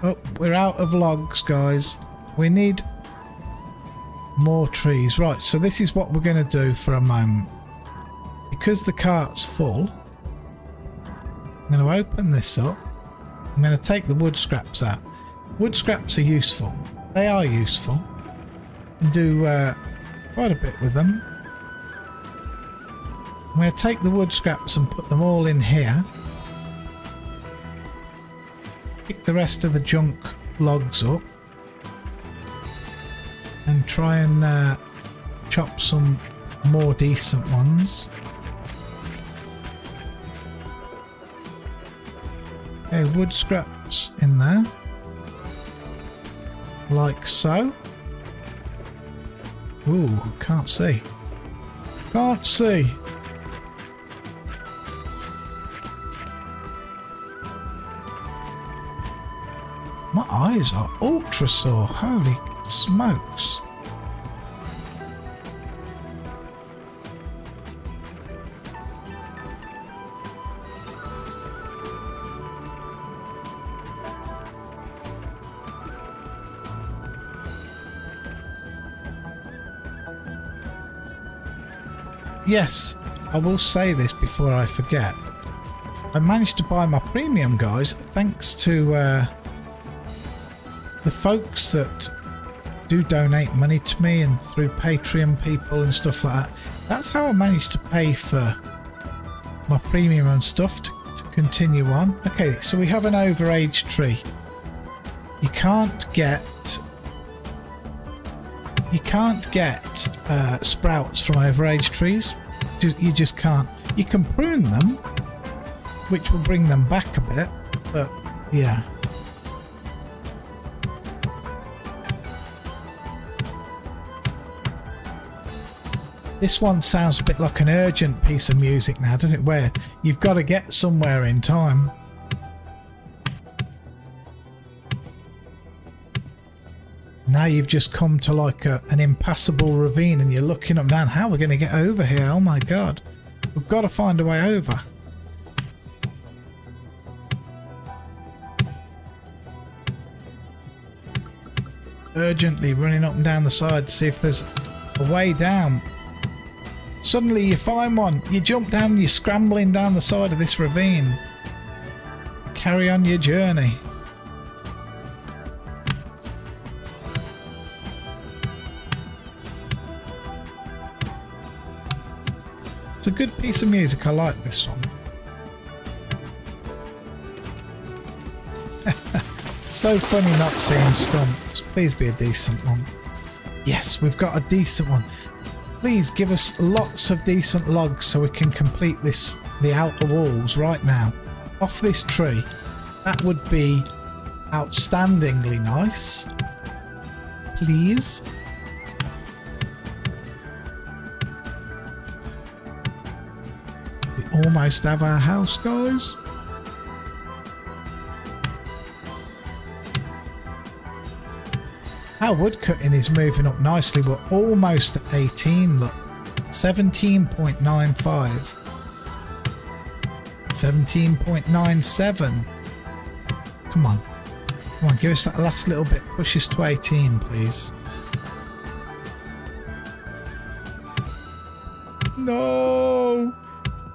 A: Oh, we're out of logs, guys. We need More trees. Right, so this is what we're going to do for a moment. Because the cart's full, I'm going to open this up. I'm going to take the wood scraps out. Wood scraps are useful. They are useful. You can do quite a bit with them. I'm going to take the wood scraps and put them all in here. Pick the rest of the junk logs up. And try and chop some more decent ones. Okay, wood scraps in there. Like so. Ooh, can't see. Can't see. My eyes are ultra sore. Holy smokes. Yes, I will say this before I forget. I managed to buy my premium, guys, thanks to the folks that do donate money to me and through Patreon people and stuff like that. That's how I managed to pay for my premium and stuff to continue on. Okay, so we have an overage tree. You can't get sprouts from overage trees. You just can't. You can prune them, which will bring them back a bit, but yeah. This one sounds a bit like an urgent piece of music now, doesn't it? Where you've got to get somewhere in time. Now you've just come to like an impassable ravine and you're looking up and down. How are we going to get over here? Oh my god. We've got to find a way over. Urgently running up and down the side to see if there's a way down. Suddenly you find one. You jump down, you're scrambling down the side of this ravine. Carry on your journey. It's a good piece of music. I like this one. So funny not seeing stumps. Please be a decent one. Yes, we've got a decent one. Please give us lots of decent logs so we can complete the outer walls right now. Off this tree. That would be outstandingly nice. Please. We almost have our house, guys. Our woodcutting is moving up nicely. We're almost at 18, look. 17.95. 17.97. Come on. Come on, give us that last little bit. Push us to 18, please. No!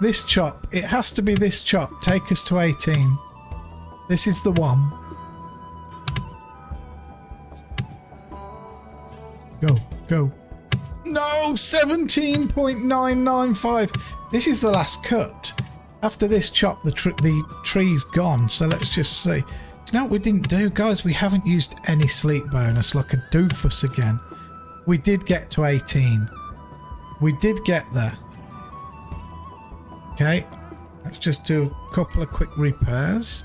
A: This chop. It has to be this chop. Take us to 18. This is the one. Go, go. No, 17.995. This is the last cut. After this chop, the tree's gone. So let's just see. Do you know what we didn't do? Guys, we haven't used any sleep bonus like a doofus again. We did get to 18. We did get there. Okay. Let's just do a couple of quick repairs.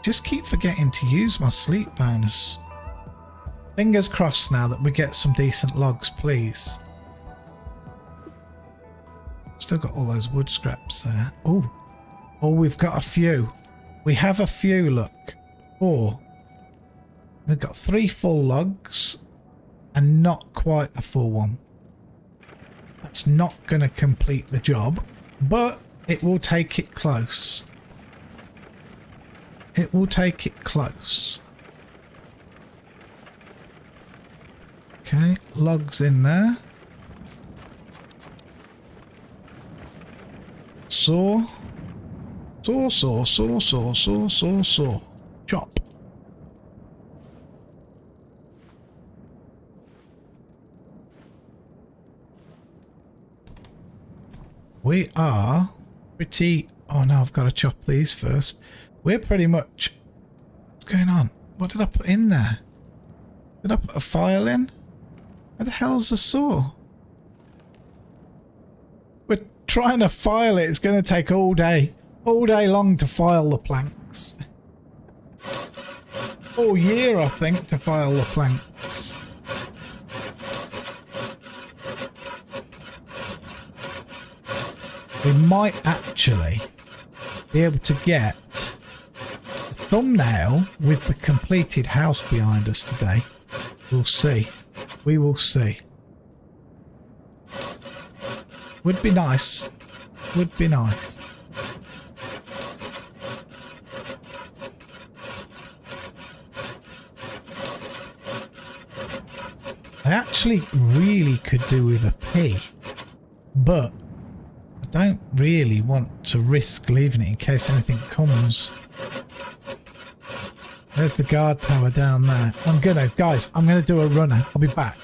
A: Just keep forgetting to use my sleep bonus. Fingers crossed now that we get some decent logs, please. Still got all those wood scraps there. Oh, we've got a few. We have a few, look. 4. We've got 3 full logs and not quite a full one. That's not going to complete the job, but it will take it close. It will take it close. Okay, logs in there. Saw. Saw, saw, saw, saw, saw, saw, saw. Chop. We are pretty... Oh no, I've got to chop these first. We're pretty much... What's going on? What did I put in there? Did I put a file in? Where the hell's the saw? We're trying to file it. It's going to take all day long to file the planks. All year, I think, to file the planks. We might actually be able to get a thumbnail with the completed house behind us today. We'll see. We will see. Would be nice. Would be nice. I actually really could do with a P, but I don't really want to risk leaving it in case anything comes. There's the guard tower down there. Guys, I'm gonna do a runner. I'll be back.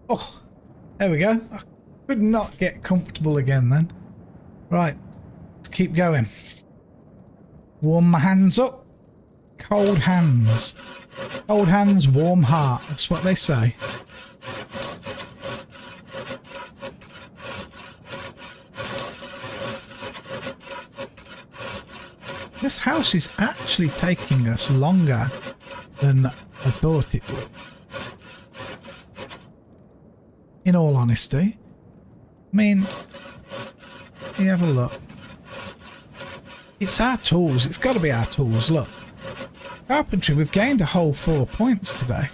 A: Oh, there we go. I could not get comfortable again then. Right, let's keep going. Warm my hands up. Cold hands. Cold hands, warm heart. That's what they say. This house is actually taking us longer than I thought it would. In all honesty, I mean, let me have a look. It's our tools. It's got to be our tools. Look, carpentry. We've gained a whole 4 points today.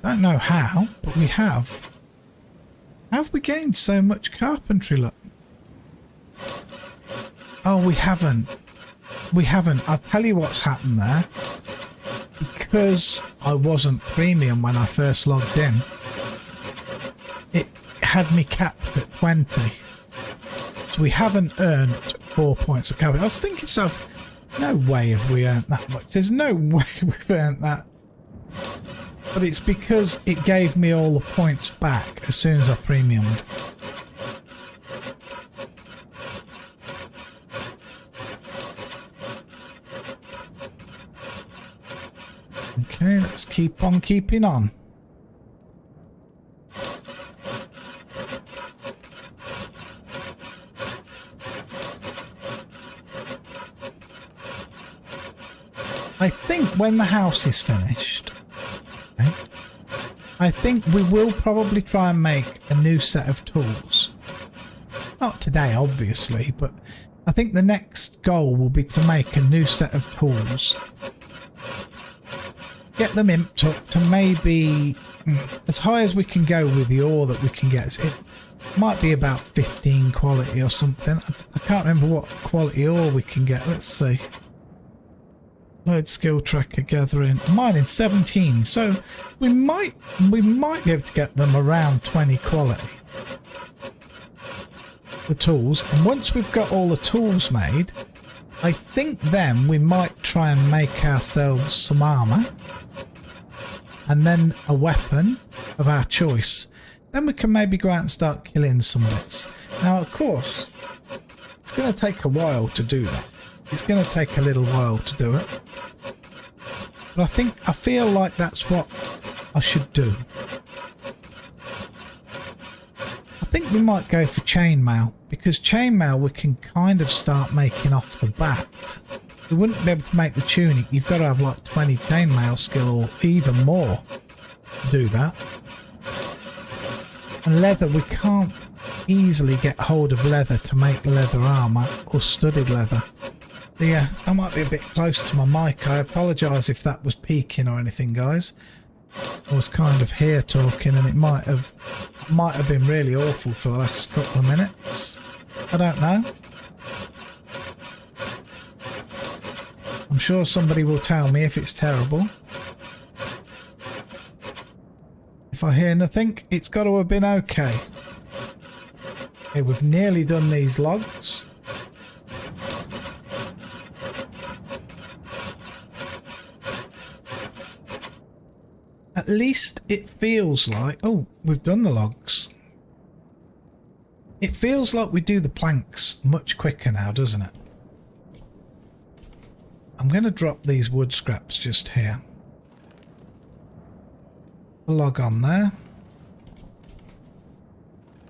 A: Don't know how, but we have. How have we gained so much carpentry? Look. Oh, we haven't. We haven't. I'll tell you what's happened there. Because I wasn't premium when I first logged in, it had me capped at 20. So we haven't earned 4 points of carpentry. I was thinking to myself, no way have we earned that much. There's no way we've earned that. But it's because it gave me all the points back as soon as I premiumed. Okay, let's keep on keeping on. I think when the house is finished, okay, I think we will probably try and make a new set of tools. Not today, obviously, but I think the next goal will be to make a new set of tools. Get them imped up to maybe as high as we can go with the ore that we can get. It might be about 15 quality or something. I can't remember what quality ore we can get. Let's see. Load skill tracker gathering. Mining 17. So we might be able to get them around 20 quality. The tools. And once we've got all the tools made, I think then we might try and make ourselves some armour. And then a weapon, of our choice, then we can maybe go out and start killing some bits. Now, of course, it's going to take a while to do that. It's going to take a little while to do it. But I feel like that's what I should do. I think we might go for chainmail, because chainmail we can kind of start making off the bat. We wouldn't be able to make the tunic. You've got to have like 20 chainmail skill or even more to do that. And leather, we can't easily get hold of leather to make leather armour or studded leather. But yeah, I might be a bit close to my mic. I apologise if that was peaking or anything, guys. I was kind of here talking and it might have been really awful for the last couple of minutes. I don't know. I'm sure somebody will tell me if it's terrible. If I hear nothing, it's got to have been okay. Okay, we've nearly done these logs. At least it feels like... Oh, we've done the logs. It feels like we do the planks much quicker now, doesn't it? I'm going to drop these wood scraps just here. The log on there.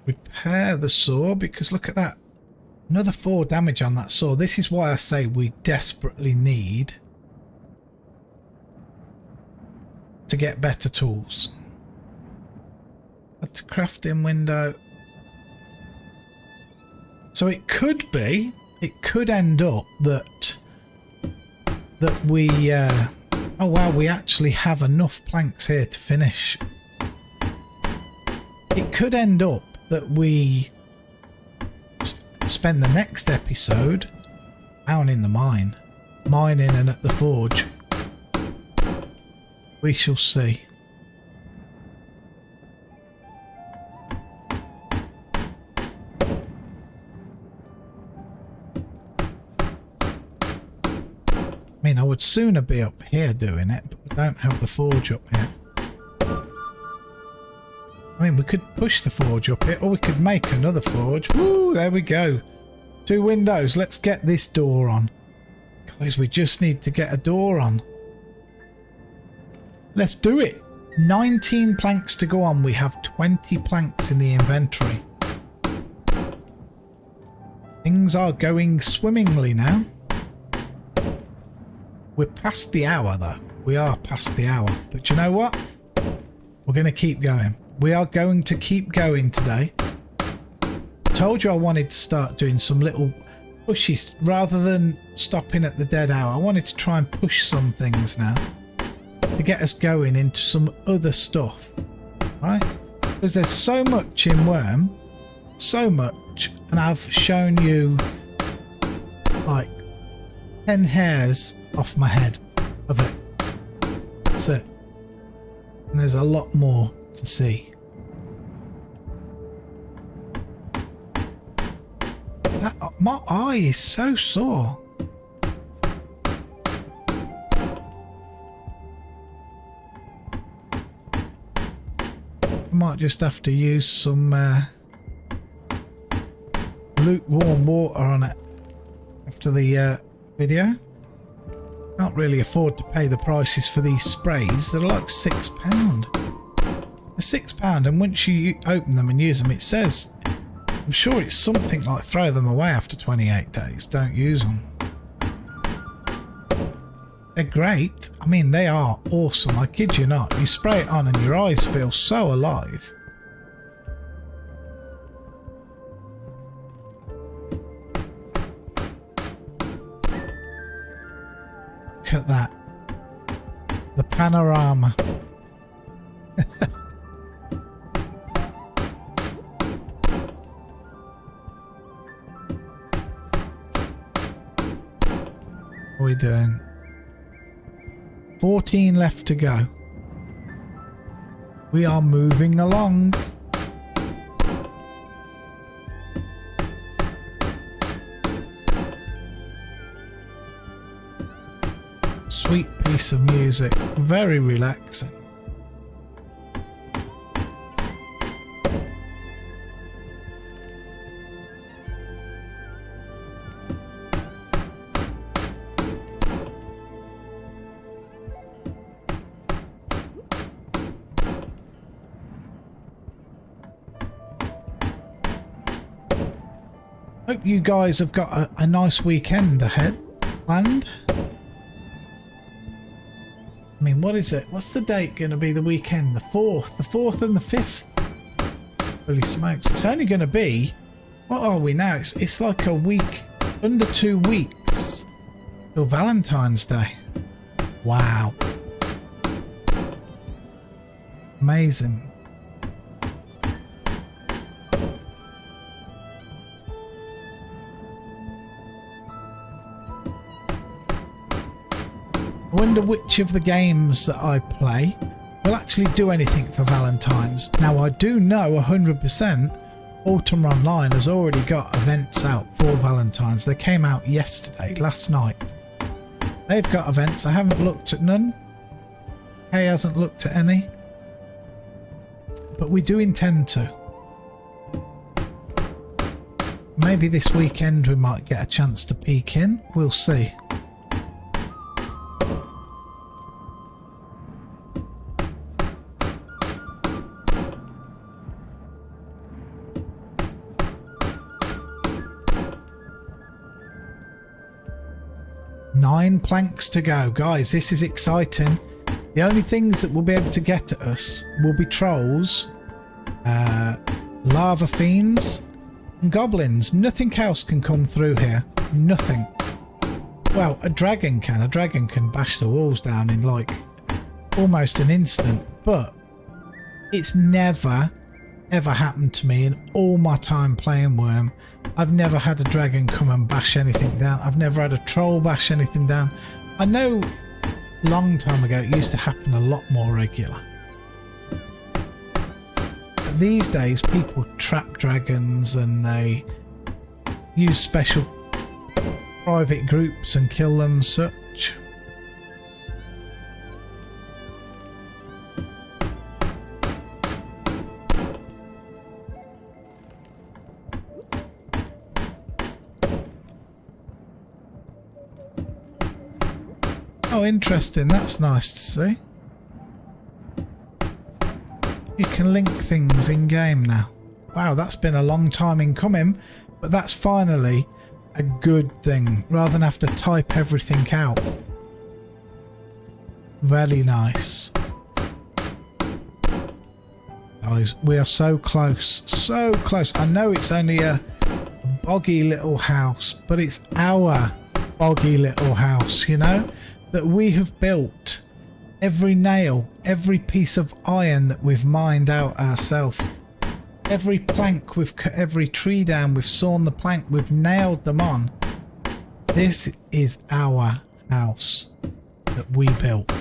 A: Repair the saw, because look at that. Another 4 damage on that saw. This is why I say we desperately need to get better tools. That's a crafting window. So it could end up that we oh wow, we actually have enough planks here to finish. It could end up that we spend the next episode down in the mining and at the forge. We shall see. I mean, I would sooner be up here doing it, but I don't have the forge up here. I mean, we could push the forge up here, or we could make another forge. Woo, there we go. 2 windows. Let's get this door on. Guys, we just need to get a door on. Let's do it. 19 planks to go on. We have 20 planks in the inventory. Things are going swimmingly now. We're past the hour though. We are past the hour. But you know what? We're going to keep going. We are going to keep going today. I told you I wanted to start doing some little pushes rather than stopping at the dead hour. I wanted to try and push some things now to get us going into some other stuff, right? Because there's so much in Wurm, so much, and I've shown you like 10 hairs off my head of it. That's it. And there's a lot more to see. My eye is so sore. I might just have to use some lukewarm water on it after the video. Can't really afford to pay the prices for these sprays. They're like £6. They're £6, and once you open them and use them, it says, I'm sure it's something like throw them away after 28 days. Don't use them. They're great. I mean, they are awesome. I kid you not. You spray it on and your eyes feel so alive. Look at that. The panorama. What are we doing? 14 left to go. We are moving along. Sweet piece of music, very relaxing. Hope you guys have got a nice weekend ahead planned. I mean, what is it? What's the date going to be the weekend? The 4th. The 4th and the 5th. Holy smokes. It's only going to be... What are we now? It's like a week, under 2 weeks till Valentine's Day. Wow. Amazing. I wonder which of the games that I play will actually do anything for Valentine's. Now I do know 100% Autumn Online has already got events out for Valentine's. They came out yesterday, last night. They've got events. I haven't looked at none. Kay hasn't looked at any. But we do intend to. Maybe this weekend we might get a chance to peek in. We'll see. Nine planks to go. Guys, this is exciting. The only things that will be able to get at us will be trolls, lava fiends and goblins. Nothing else can come through here. Nothing. Well, a dragon can. A dragon can bash the walls down in like almost an instant, but it's never ever happened to me in all my time playing Wurm. I've never had a dragon come and bash anything down. I've never had a troll bash anything down. I know long time ago it used to happen a lot more regular. But these days people trap dragons and they use special private groups and kill them such. Oh, interesting. That's nice to see. You can link things in game now. Wow, that's been a long time in coming, but that's finally a good thing rather than have to type everything out. Very nice. Guys, we are so close. So close. I know it's only a boggy little house, but it's our boggy little house, you know? That we have built. Every nail, every piece of iron that we've mined out ourselves, every plank we've cut, every tree down, we've sawn the plank, we've nailed them on. This is our house that we built.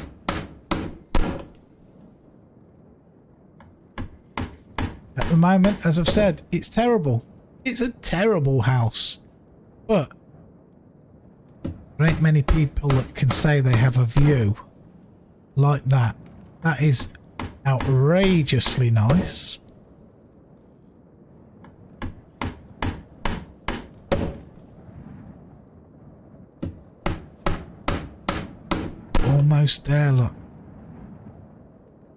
A: At the moment, as I've said, it's terrible. It's a terrible house. But there ain't many people that can say they have a view like that. That is outrageously nice. Almost there, look.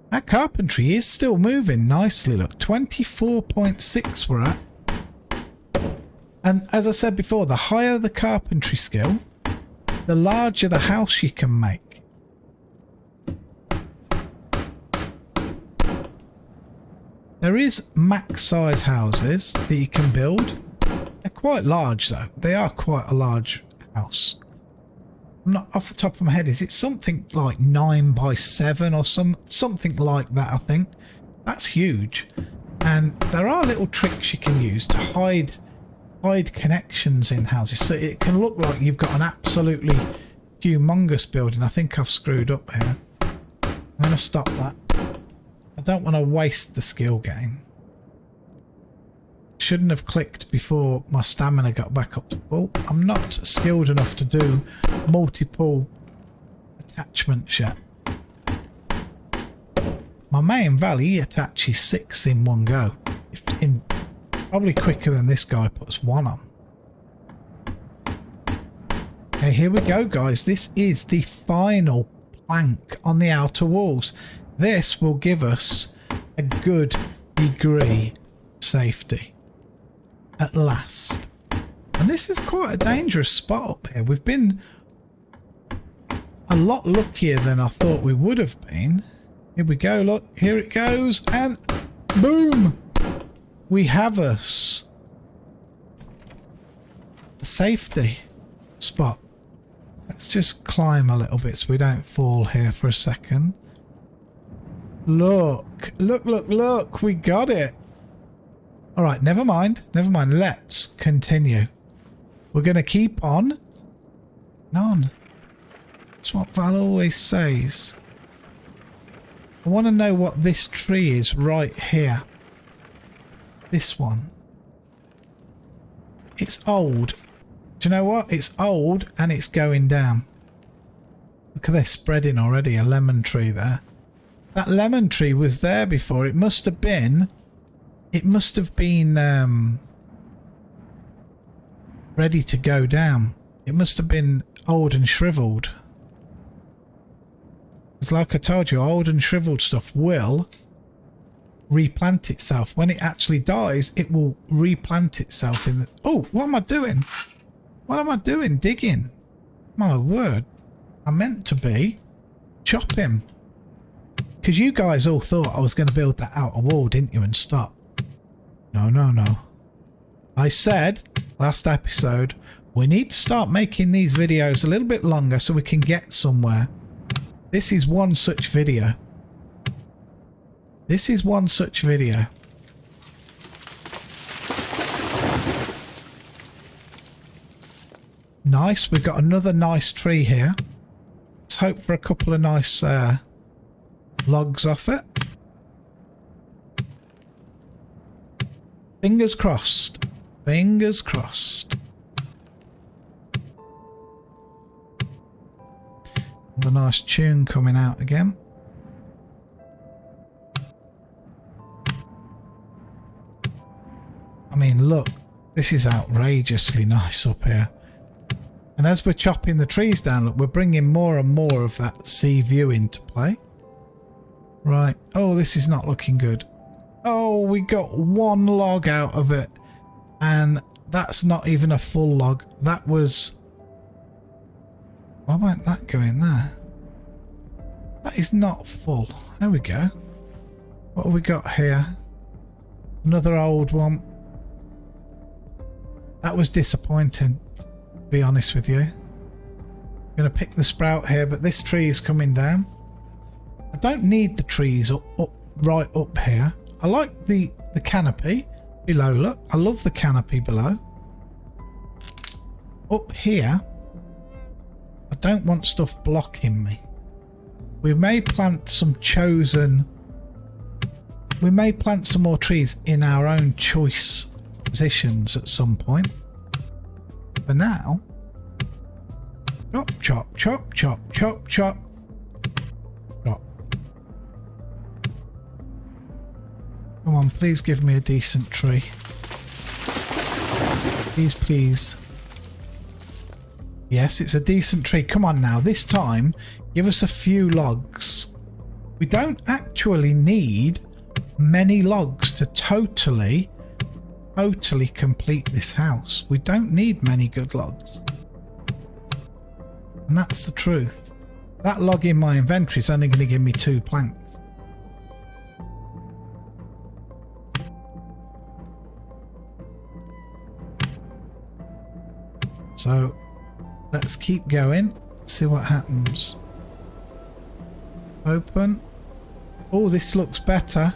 A: That carpentry is still moving nicely, look. 24.6 we're at. And as I said before, the higher the carpentry skill, the larger the house you can make. There is max size houses that you can build. They're quite large though. They are quite a large house. I'm not off the top of my head. Is it something like 9 by 7 or something like that? I think that's huge. And there are little tricks you can use to hide connections in houses, so it can look like you've got an absolutely humongous building. I think I've screwed up here. I'm going to stop that. I don't want to waste the skill gain. Shouldn't have clicked before my stamina got back up to full. I'm not skilled enough to do multiple attachments yet. My main Valley attaches 6 in one go. Probably quicker than this guy puts 1 on. Okay, here we go, guys. This is the final plank on the outer walls. This will give us a good degree of safety. At last. And this is quite a dangerous spot up here. We've been a lot luckier than I thought we would have been. Here we go, look, here it goes, and boom! We have us a safety spot. Let's just climb a little bit so we don't fall here for a second. Look, look, look, look, we got it. All right, never mind, never mind. Let's continue. We're going to keep on. None. That's what Val always says. I want to know what this tree is right here. This one. It's old. Do you know what? It's old and it's going down. Look at this spreading already. A lemon tree there. That lemon tree was there before. It must have been... ready to go down. It must have been old and shriveled. It's like I told you, old and shriveled stuff will replant itself. When it actually dies, it will replant itself in the... Oh, what am I doing? What am I doing? Digging. My word. I meant to be chop him. Because you guys all thought I was going to build that outer wall, didn't you, and stop. No, no, no. I said last episode, we need to start making these videos a little bit longer so we can get somewhere. This is one such video. This is one such video. Nice. We've got another nice tree here. Let's hope for a couple of nice logs off it. Fingers crossed. Fingers crossed. The nice tune coming out again. I mean, look, this is outrageously nice up here. And as we're chopping the trees down, look, we're bringing more and more of that sea view into play. Right. Oh, this is not looking good. Oh, we got one log out of it. And that's not even a full log. That was... Why won't that go in there? That is not full. There we go. What have we got here? Another old one. That was disappointing, to be honest with you. I'm going to pick the sprout here, but this tree is coming down. I don't need the trees right up here. I like the canopy below. Look, I love the canopy below. Up here, I don't want stuff blocking me. We may plant some chosen... We may plant some more trees in our own choice positions at some point. For now... Chop, chop, chop, chop, chop, chop. Chop. Come on, please give me a decent tree. Please, please. Yes, it's a decent tree. Come on now. This time, give us a few logs. We don't actually need many logs to totally complete this house. We don't need many good logs. And that's the truth. That log in my inventory is only going to give me 2 planks. So... let's keep going, see what happens. Open. Oh, this looks better.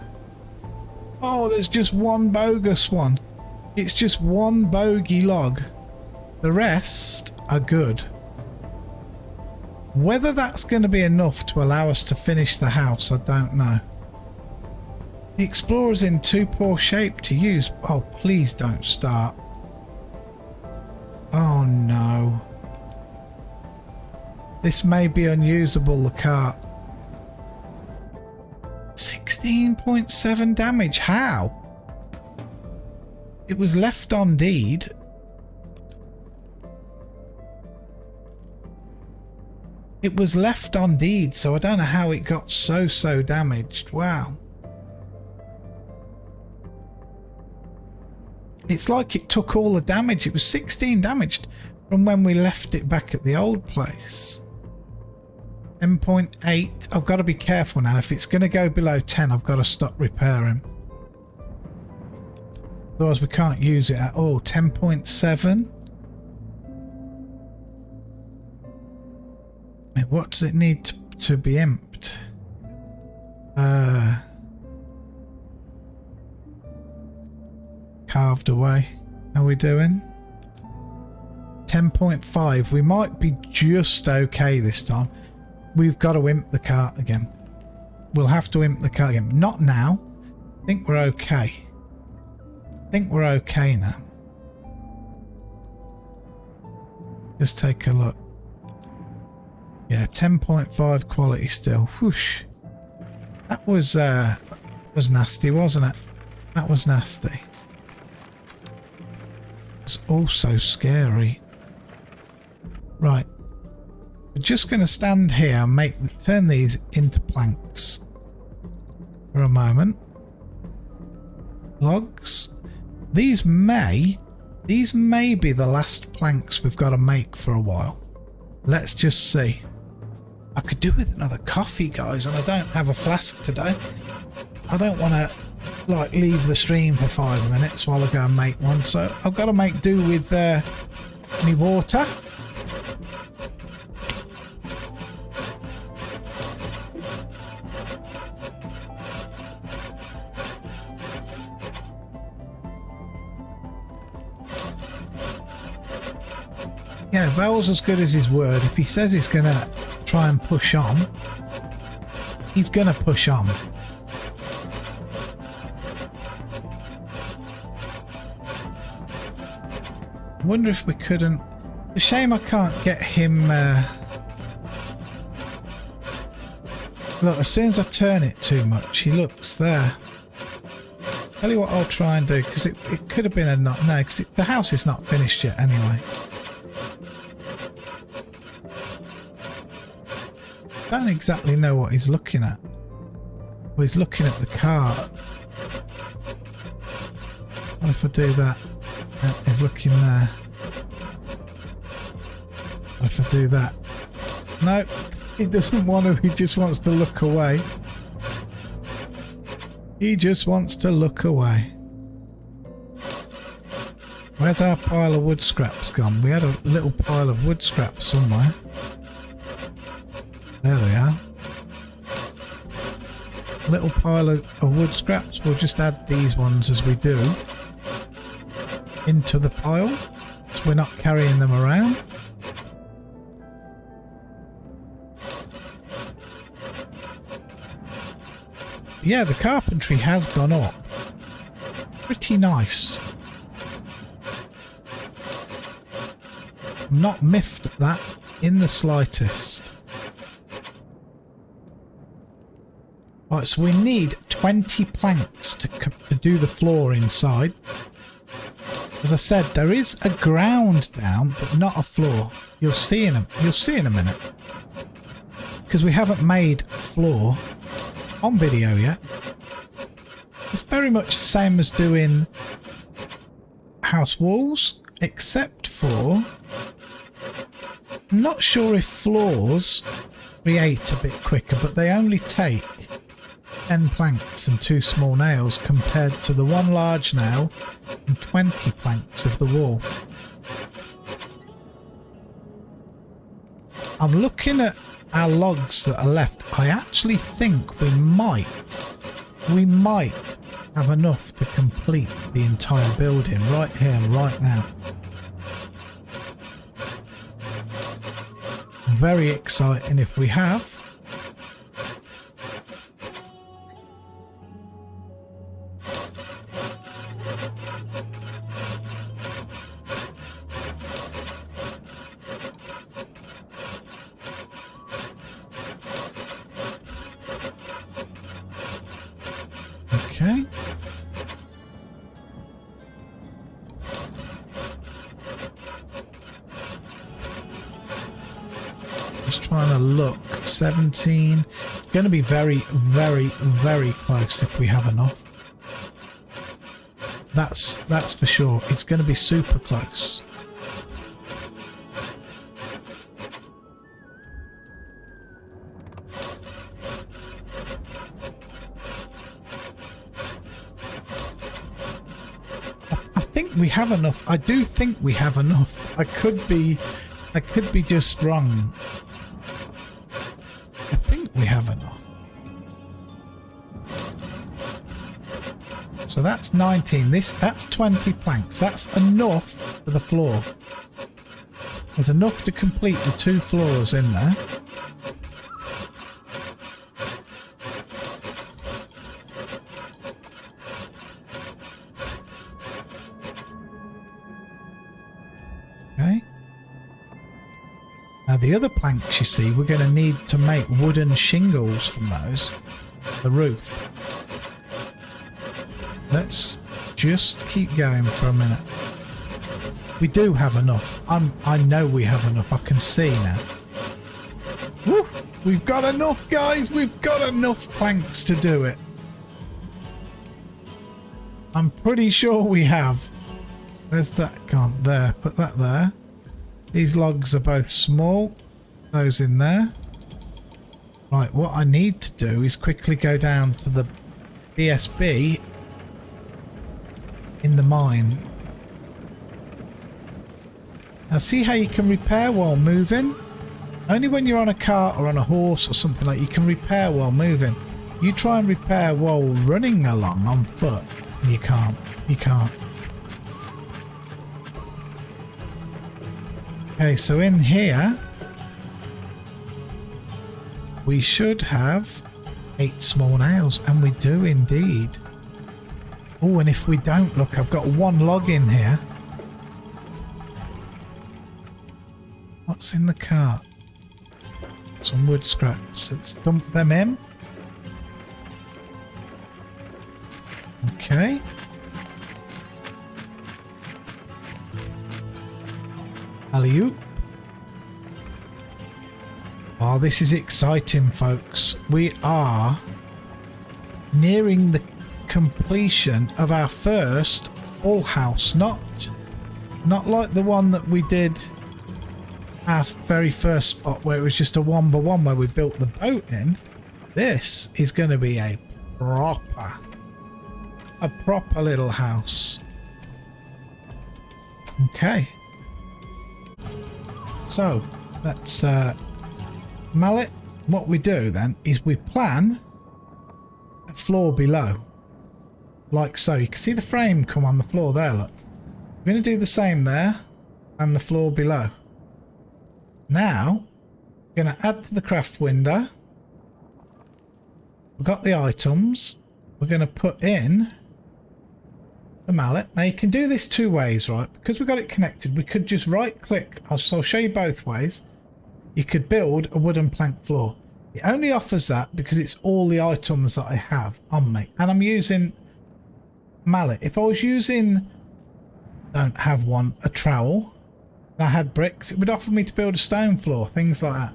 A: Oh, there's just one bogus one. It's just one bogey log. The rest are good. Whether that's going to be enough to allow us to finish the house, I don't know. The Explorer's in too poor shape to use. Oh, please don't start. Oh, no. This may be unusable, the cart. 16.7 damage. How? It was left on deed. It was left on deed, so I don't know how it got so damaged. Wow. It's like it took all the damage. It was 16 damaged from when we left it back at the old place. 10.8. I've got to be careful now. If it's going to go below 10, I've got to stop repairing. Otherwise we can't use it at all. 10.7. What does it need to be imped? Carved away. How are we doing? 10.5. We might be just okay this time. We've got to imp the cart again. We'll have to imp the cart again. Not now. I think we're okay. I think we're okay now. Just take a look. Yeah, 10.5 quality still. Whoosh. That was nasty, wasn't it? That was nasty. It's also scary. Right. We're just going to stand here and turn these into planks for a moment. Logs. These may be the last planks we've got to make for a while. Let's just see. I could do with another coffee, guys, and I don't have a flask today. I don't want to like leave the stream for 5 minutes while I go and make one, so I've got to make do with me water. Yeah, Val's as good as his word. If he says he's going to try and push on, he's going to push on. I wonder if we couldn't... It's a shame I can't get him... Look, as soon as I turn it too much, he looks there. Tell you what I'll try and do, because it could have been a not... No, because the house is not finished yet anyway. I don't exactly know what he's looking at. Well, he's looking at the cart. What if I do that? He's looking there. What if I do that? No, he doesn't want to. He just wants to look away. He just wants to look away. Where's our pile of wood scraps gone? We had a little pile of wood scraps somewhere. There they are. Little pile of wood scraps. We'll just add these ones as we do into the pile, so we're not carrying them around. Yeah, the carpentry has gone up. Pretty nice. I'm not miffed at that in the slightest. Right, so we need 20 planks to do the floor inside. As I said, there is a ground down, but not a floor. You'll see in a minute. Because we haven't made a floor on video yet. It's very much the same as doing house walls, except for I'm not sure if floors create a bit quicker, but they only take 10 planks and 2 small nails compared to the 1 large nail and 20 planks of the wall. I'm looking at our logs that are left. I actually think we might have enough to complete the entire building right here, right now. Very exciting if we have. Okay. Just trying to look. 17. It's going to be very, very, very close if we have enough. That's for sure. It's going to be super close. I think we have enough. I do think we have enough. I could be just wrong. I think we have enough. So that's 19. That's 20 planks. That's enough for the floor. There's enough to complete the 2 floors in there. Okay. Now the other planks, you see, we're going to need to make wooden shingles from those. The roof. Let's just keep going for a minute. We do have enough. I know we have enough. I can see now. Woo! We've got enough, guys. We've got enough planks to do it. I'm pretty sure we have. Where's that gone? There. Put that there. These logs are both small. Those in there. Right, what I need to do is quickly go down to the BSB in the mine. Now see how you can repair while moving? Only when you're on a cart or on a horse or something like you can repair while moving. You try and repair while running along on foot and you can't. You can't. Okay, so in here we should have 8 small nails, and we do indeed. Oh, and if we don't, look, I've got 1 log in here. What's in the cart? Some wood scraps. Let's dump them in. Okay. Alley-oop. Oh, this is exciting, folks. We are nearing the completion of our first full house. Not like the one that we did our very first spot where it was just a 1x1 where we built the boat in. This is going to be a proper little house. Okay. So let's mallet. What we do then is we plan a floor below. Like so. You can see the frame come on the floor there, look. We're going to do the same there and the floor below. Now, we're going to add to the craft window. We've got the items. We're going to put in the mallet. Now you can do this 2 ways, right? Because we've got it connected, we could just right click. I'll show you both ways. You could build a wooden plank floor. It only offers that because it's all the items that I have on me. And I'm using mallet. If I was using, don't have one, a trowel, and I had bricks, it would offer me to build a stone floor, things like that.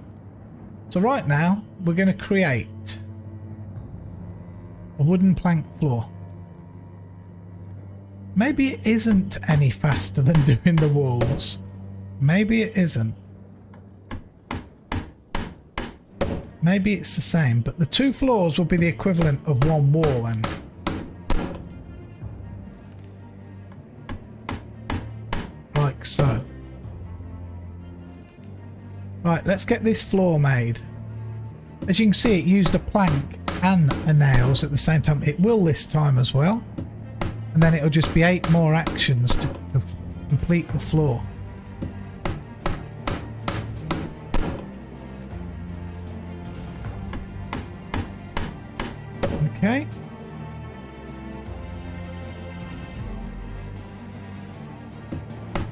A: So right now, we're going to create a wooden plank floor. Maybe it isn't any faster than doing the walls. Maybe it isn't. Maybe it's the same, but the 2 floors will be the equivalent of 1 wall then. Like so. Right, let's get this floor made. As you can see, it used a plank and a nails at the same time. It will this time as well. And then it'll just be 8 more actions to complete the floor. Okay.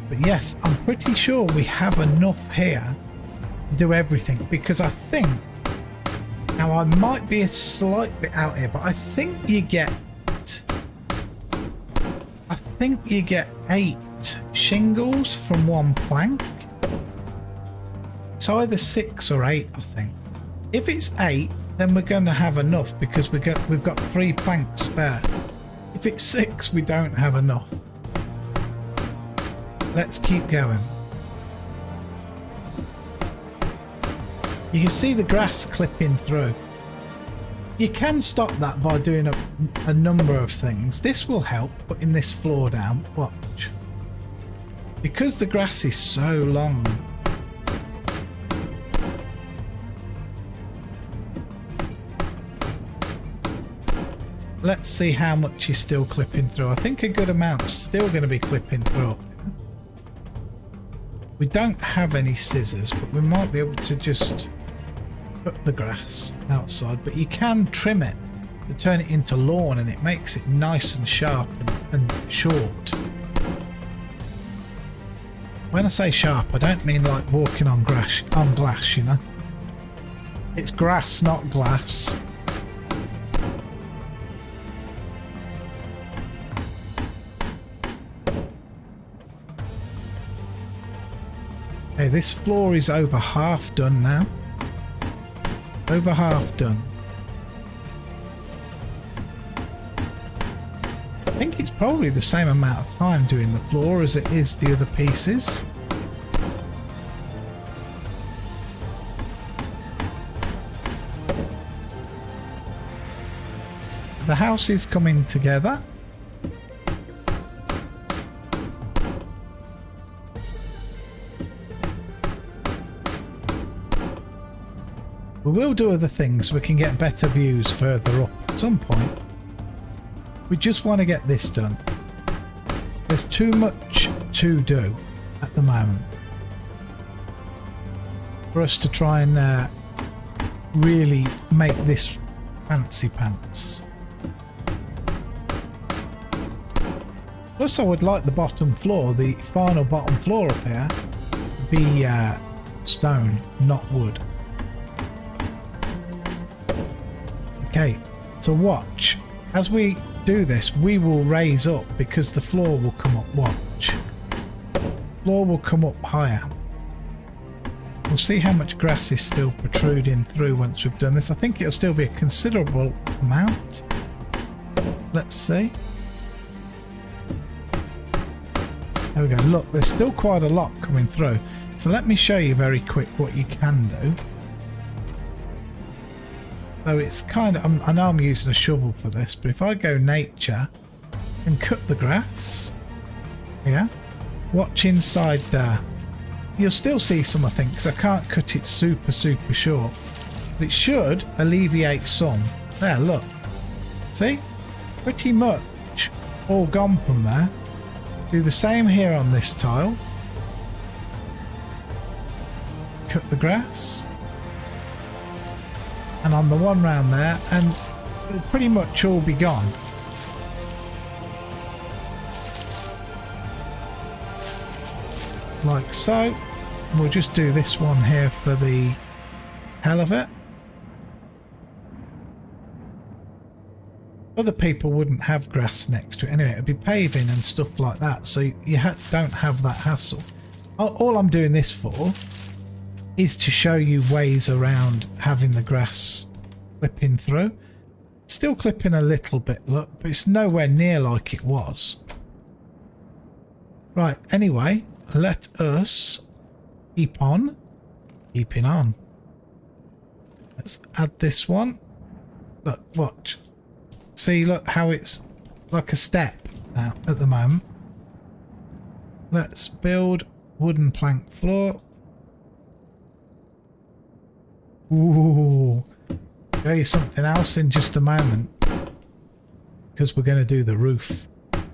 A: But yes, I'm pretty sure we have enough here to do everything, because I think, now I might be a slight bit out here, but I think you get 8 shingles from 1 plank. It's either 6 or 8, I think. If it's 8, then we're going to have enough because we've got 3 planks spare. If it's 6, we don't have enough. Let's keep going. You can see the grass clipping through. You can stop that by doing a number of things. This will help, putting this floor down. Watch. Because the grass is so long. Let's see how much is still clipping through. I think a good amount's still going to be clipping through. We don't have any scissors, but we might be able to just cut the grass outside. But you can trim it to turn it into lawn, and it makes it nice and sharp and short. When I say sharp, I don't mean like walking on glass, you know. It's grass, not glass. Okay, this floor is over half done now. Over half done. I think it's probably the same amount of time doing the floor as it is the other pieces. The house is coming together. We will do other things. We can get better views further up at some point. We just want to get this done. There's too much to do at the moment for us to try and really make this fancy pants. Plus I would like the bottom floor, the final bottom floor up here, to be stone, not wood. Okay, so watch. As we do this, we will raise up because the floor will come up. Watch. Floor will come up higher. We'll see how much grass is still protruding through once we've done this. I think it'll still be a considerable amount. Let's see. There we go. Look, there's still quite a lot coming through. So let me show you very quick what you can do. So it's kind of, I know I'm using a shovel for this, but if I go nature and cut the grass, yeah, watch inside there. You'll still see some, I think, because I can't cut it super short. But it should alleviate some. There, look. See? Pretty much all gone from there. Do the same here on this tile. Cut the grass. And on the one round there, and it'll pretty much all be gone. Like so. We'll just do this one here for the hell of it. Other people wouldn't have grass next to it anyway. It'd be paving and stuff like that, so you don't have that hassle. All I'm doing this for is to show you ways around having the grass clipping through. It's still clipping a little bit, look, but it's nowhere near like it was. Right, anyway, let us keep on keeping on. Let's add this one. Look, watch. See, look how it's like a step now at the moment. Let's build wooden plank floor. Ooh, show you something else in just a moment, because we're going to do the roof. I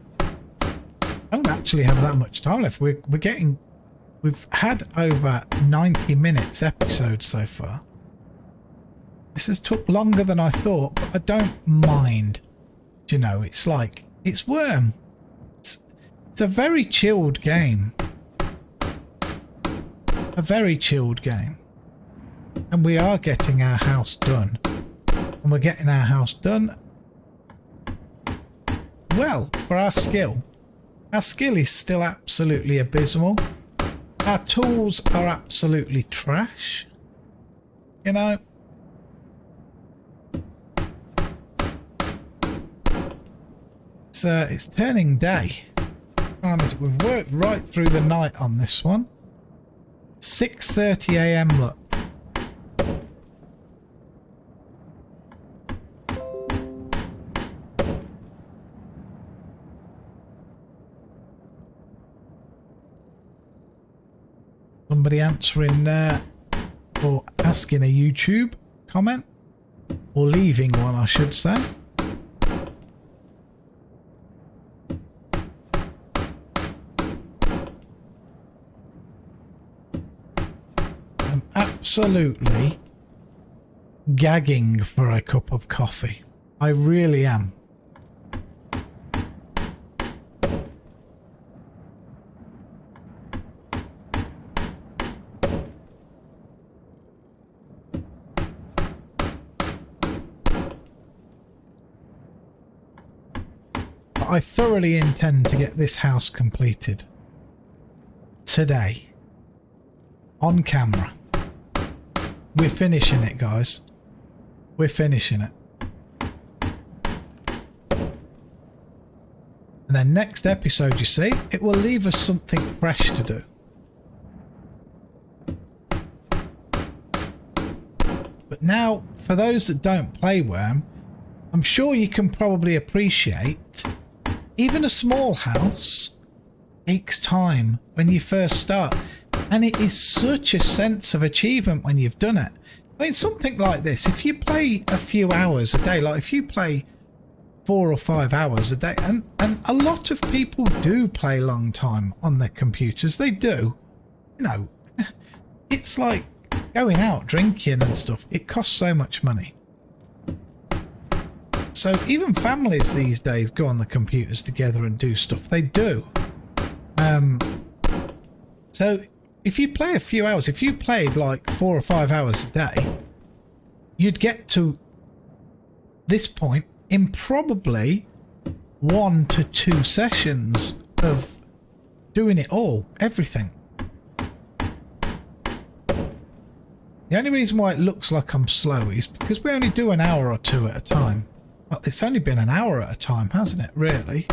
A: don't actually have that much time left. We've had over 90 minutes episode so far. This has took longer than I thought, but I don't mind. You know, it's like, it's Wurm. It's a very chilled game. A very chilled game. And we are getting our house done. And we're getting our house done well for our skill. Our skill is still absolutely abysmal. Our tools are absolutely trash. You know. it's turning day. We've worked right through the night on this one. 6:30 a.m. Look. Somebody answering or asking a YouTube comment, or leaving one, I should say. I'm absolutely gagging for a cup of coffee. I really am. I thoroughly intend to get this house completed today on camera. We're finishing it, guys. We're finishing it. And then next episode, you see, it will leave us something fresh to do. But now, for those that don't play Wurm, I'm sure you can probably appreciate even a small house takes time when you first start, and it is such a sense of achievement when you've done it. I mean, something like this, if you play a few hours a day, like if you play 4 or 5 hours a day, and a lot of people do play long time on their computers, they do, you know, it's like going out drinking and stuff. It costs so much money. So even families these days go on the computers together and do stuff. They do. So if you play a few hours, if you played like 4 or 5 hours a day, you'd get to this point in probably 1 to 2 sessions of doing it all, everything. The only reason why it looks like I'm slow is because we only do an hour or 2 at a time. Well, it's only been an hour at a time, hasn't it, really?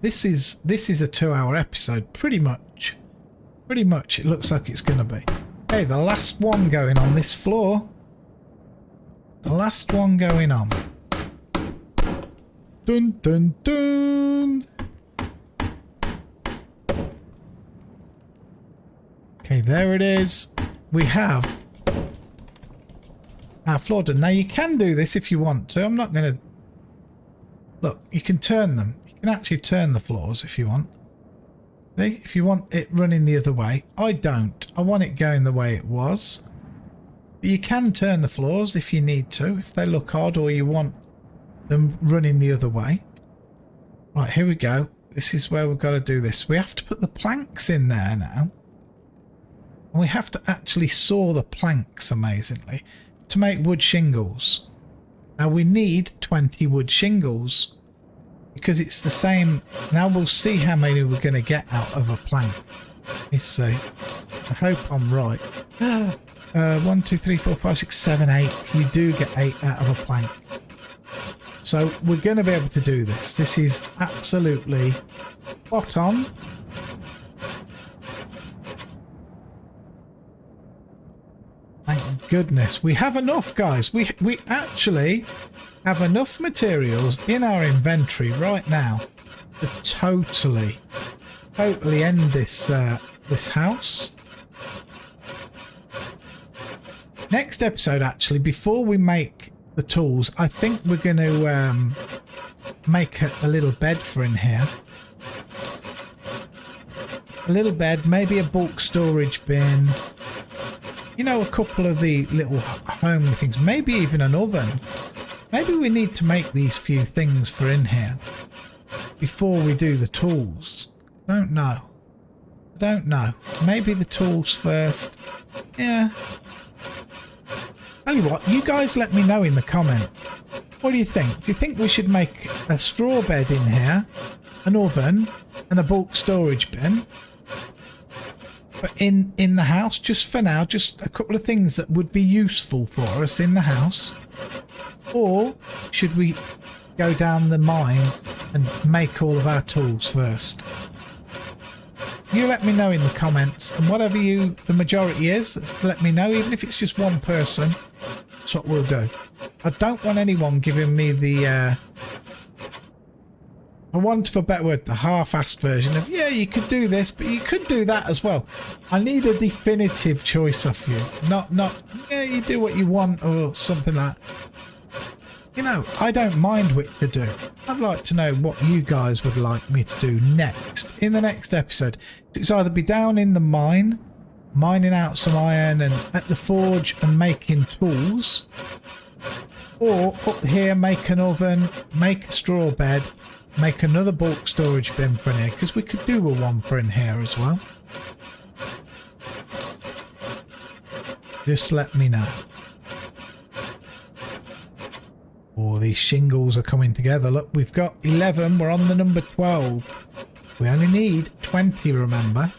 A: This is a 2-hour episode, pretty much. Pretty much, it looks like it's going to be. Hey, the last one going on this floor. The last one going on. Dun, dun, dun. Okay, there it is. We have our floor done. Now you can do this if you want to. I'm not going to... Look, you can turn them. You can actually turn the floors if you want. See? If you want it running the other way. I don't. I want it going the way it was. But you can turn the floors if you need to. If they look odd or you want them running the other way. Right, here we go. This is where we've got to do this. We have to put the planks in there now. And we have to actually saw the planks, amazingly, to make wood shingles. Now we need 20 wood shingles because it's the same. Now we'll see how many we're going to get out of a plank. Let's see. I hope I'm right. 1, 2, 3, 4, 5, 6, 7, 8. You do get 8 out of a plank. So we're going to be able to do this. This is absolutely spot on. Thank goodness. We have enough, guys. We actually have enough materials in our inventory right now to totally end this this house. Next episode, actually, before we make the tools, I think we're going to make a little bed for in here. A little bed, maybe a bulk storage bin. You know, a couple of the little homely things. Maybe even an oven. Maybe we need to make these few things for in here before we do the tools. I don't know. I don't know. Maybe the tools first. Yeah. Tell you what, you guys let me know in the comments. What do you think? Do you think we should make a straw bed in here, an oven, and a bulk storage bin? But in the house, just for now, just a couple of things that would be useful for us in the house. Or should we go down the mine and make all of our tools first. You let me know in the comments, and whatever the majority is, let me know, even if it's just one person. That's what we'll do. I don't want anyone giving me the I want, for a better word, the half-assed version of, yeah, you could do this, but you could do that as well. I need a definitive choice off you. Not, yeah, you do what you want or something like that. You know, I don't mind what you do. I'd like to know what you guys would like me to do next, in the next episode. It's either be down in the mine, mining out some iron, and at the forge and making tools, or up here, make an oven, make a straw bed, make another bulk storage bin for in here, because we could do a one for in here as well. Just let me know. Oh, these shingles are coming together. Look, we've got 11. We're on the number 12. We only need 20, remember.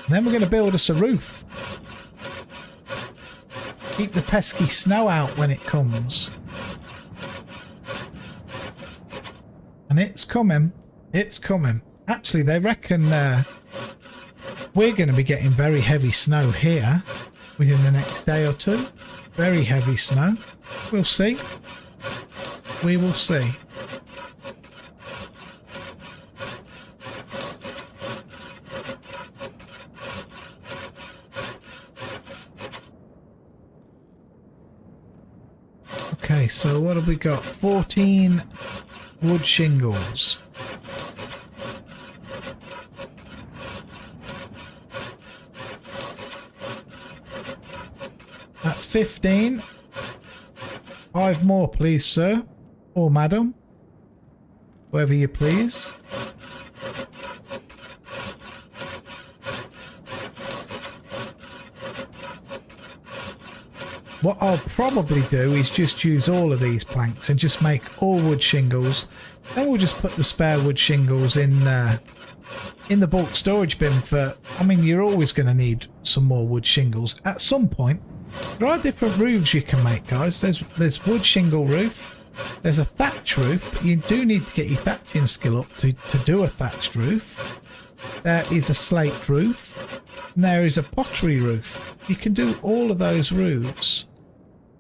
A: And then we're going to build us a roof. Keep the pesky snow out when it comes. And it's coming. It's coming. Actually, they reckon we're going to be getting very heavy snow here within the next day or two. Very heavy snow. We'll see. We will see. Okay, so what have we got? 14 wood shingles. That's 15. 5 more, please, sir. Or madam. Whoever you please. What I'll probably do is just use all of these planks and just make all wood shingles. Then we'll just put the spare wood shingles in the bulk storage bin for... I mean, you're always going to need some more wood shingles at some point. There are different roofs you can make, guys. There's wood shingle roof. There's a thatch roof, but you do need to get your thatching skill up to do a thatched roof. There is a slate roof. And there is a pottery roof. You can do all of those roofs,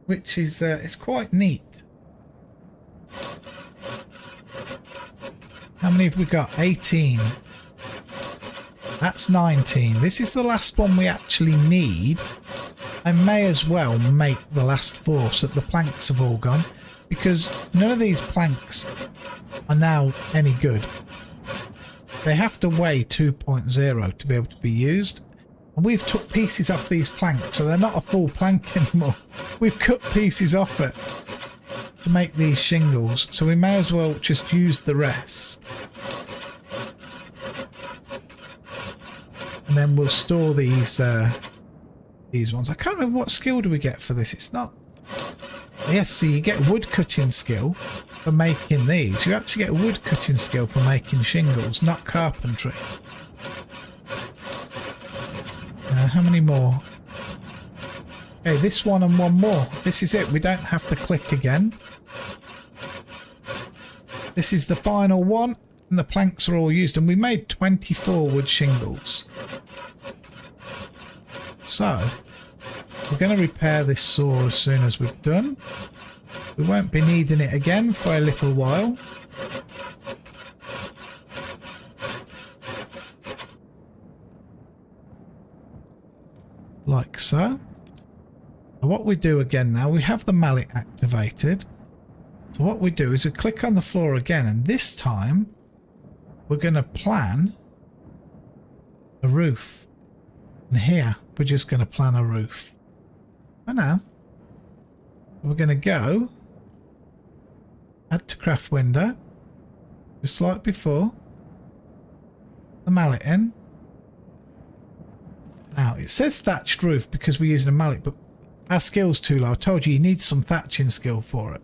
A: which is it's quite neat. How many have we got? 18. That's 19. This is the last one we actually need. I may as well make the last 4 so that the planks have all gone, because none of these planks are now any good. They have to weigh 2.0 to be able to be used. And we've took pieces off these planks, so they're not a full plank anymore. We've cut pieces off it to make these shingles, so we may as well just use the rest. And then we'll store these ones. I can't remember what skill do we get for this. It's not... Yes, see, you get wood cutting skill for making these. You actually get a wood cutting skill for making shingles, not carpentry. How many more? Okay, this one and one more. This is it. We don't have to click again. This is the final one, and the planks are all used. And we made 24 wood shingles. So, we're going to repair this saw as soon as we've done. We won't be needing it again for a little while. Like so. And what we do again now, we have the mallet activated. So what we do is we click on the floor again, and this time we're going to plan a roof. And here we're just going to plan a roof. For now, we're going to go add to craft window, just like before. The mallet in. Now, it says thatched roof because we're using a mallet, but our skill's too low. I told you need some thatching skill for it.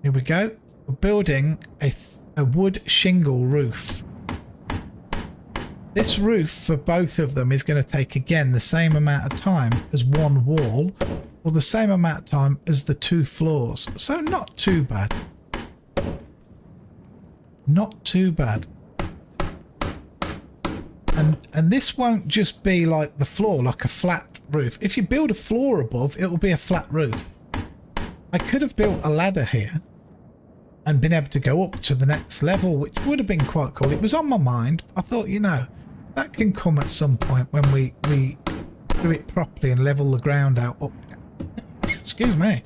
A: Here we go. We're building a wood shingle roof. This roof for both of them is going to take, again, the same amount of time as one wall, or the same amount of time as the 2 floors. So not too bad. Not too bad. And this won't just be like the floor, like a flat roof. If you build a floor above, it will be a flat roof. I could have built a ladder here and been able to go up to the next level, which would have been quite cool. It was on my mind. I thought, you know, that can come at some point when we do it properly and level the ground out up. Excuse me.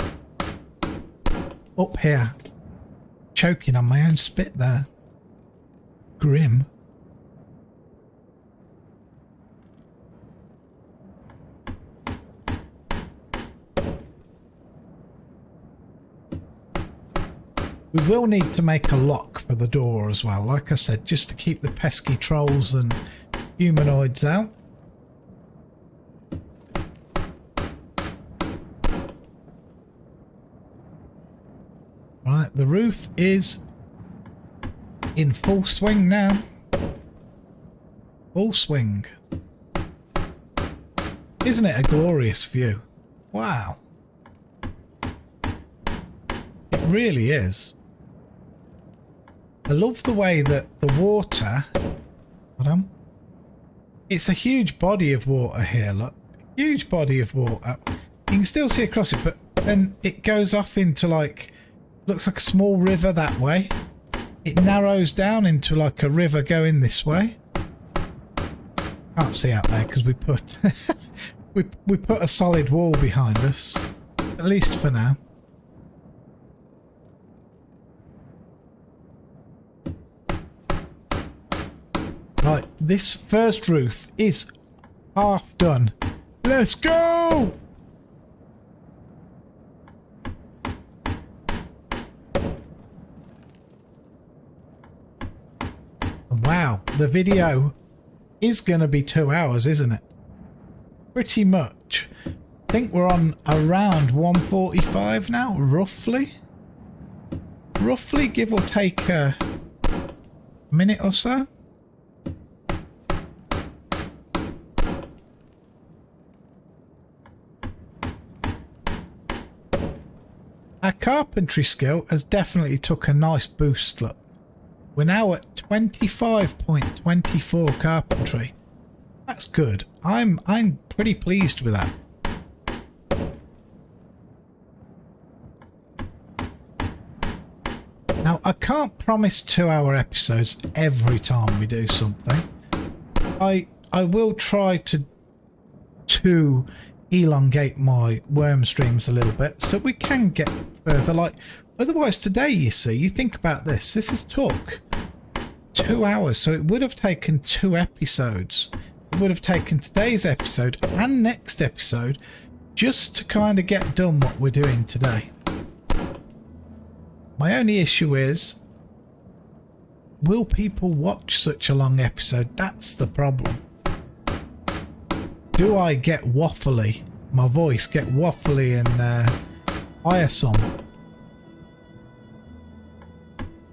A: Up here. Choking on my own spit there. Grim. We will need to make a lock for the door as well, like I said, just to keep the pesky trolls and humanoids out. Right, the roof is in full swing now. Full swing. Isn't it a glorious view? Wow. It really is. I love the way that the water... Hold on. It's a huge body of water here, look. Huge body of water. You can still see across it, but then it goes off into like... Looks like a small river that way. It narrows down into like a river going this way. Can't see out there because we put... we put a solid wall behind us. At least for now. Right, this first roof is half done. Let's go! And wow, the video is going to be 2 hours, isn't it? Pretty much. I think we're on around 145 now, roughly. Roughly, give or take a minute or so. Our carpentry skill has definitely took a nice boost, look. We're now at 25.24 carpentry. That's good. I'm pretty pleased with that. Now, I can't promise 2-hour episodes every time we do something. I will try to elongate my Wurm streams a little bit so we can get further. Like, otherwise today, you see, you think about this. This has took 2 hours, so it would have taken 2 episodes. It would have taken today's episode and next episode just to kind of get done what we're doing today. My only issue is, will people watch such a long episode? That's the problem. Do I get waffly? My voice get waffly and tiresome?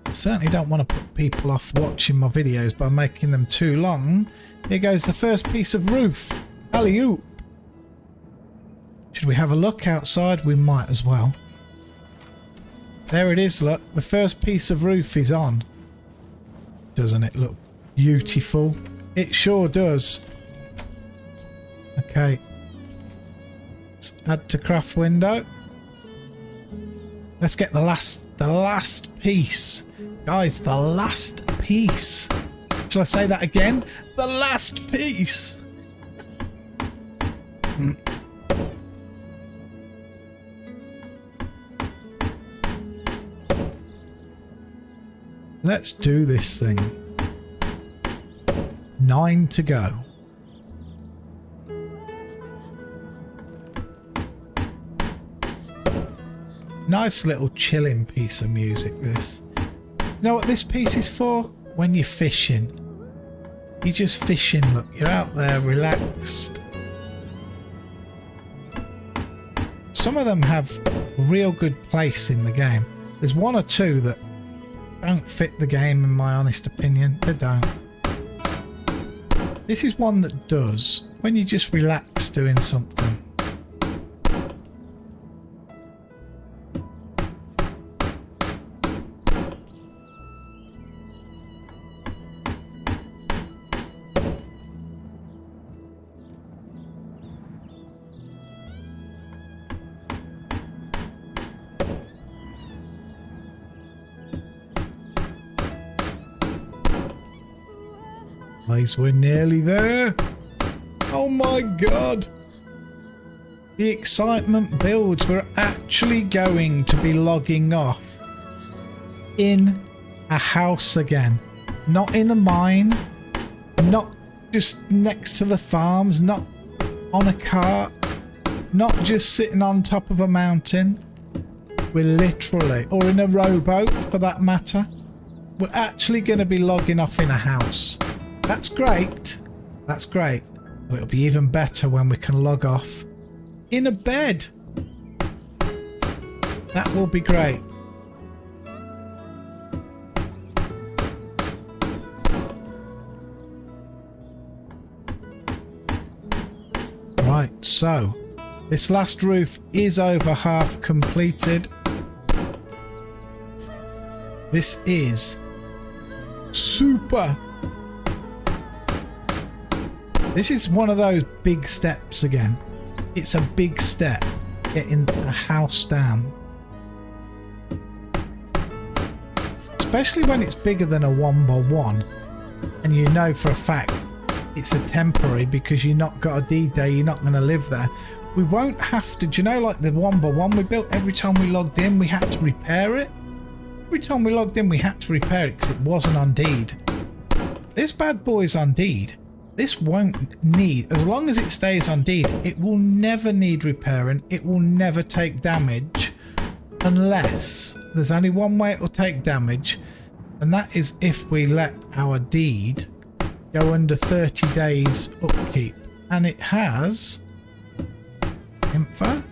A: I certainly don't want to put people off watching my videos by making them too long. Here goes the first piece of roof. Alley-oop. Should we have a look outside? We might as well. There it is, look. The first piece of roof is on. Doesn't it look beautiful? It sure does. Okay. Let's add to craft window. Let's get the last piece. Guys, the last piece. Shall I say that again? The last piece. Let's do this thing. 9 to go. Nice little chilling piece of music, this. You know what this piece is for? When you're fishing. You're just fishing, look. You're out there relaxed. Some of them have a real good place in the game. There's one or two that don't fit the game, in my honest opinion. They don't. This is one that does. When you just relax doing something. Guys, we're nearly there. Oh my god. The excitement builds. We're actually going to be logging off in a house again. Not in a mine. Not just next to the farms. Not on a cart. Not just sitting on top of a mountain. We're literally, or in a rowboat for that matter. We're actually going to be logging off in a house. That's great. That's great. But it'll be even better when we can log off in a bed. That will be great. Right, so this last roof is over half completed. This is super. This is one of those big steps again. It's a big step getting a house down. Especially when it's bigger than a 1x1 and you know for a fact it's a temporary because you've not got a D-Day, you're not going to live there. We won't have to, do you know, like the 1x1 we built, every time we logged in we had to repair it. Every time we logged in we had to repair it because it wasn't on deed. This bad boy's on deed. This won't need, as long as it stays on deed, it will never need repairing. It will never take damage unless there's only one way it will take damage, and that is if we let our deed go under 30 days upkeep. And it has info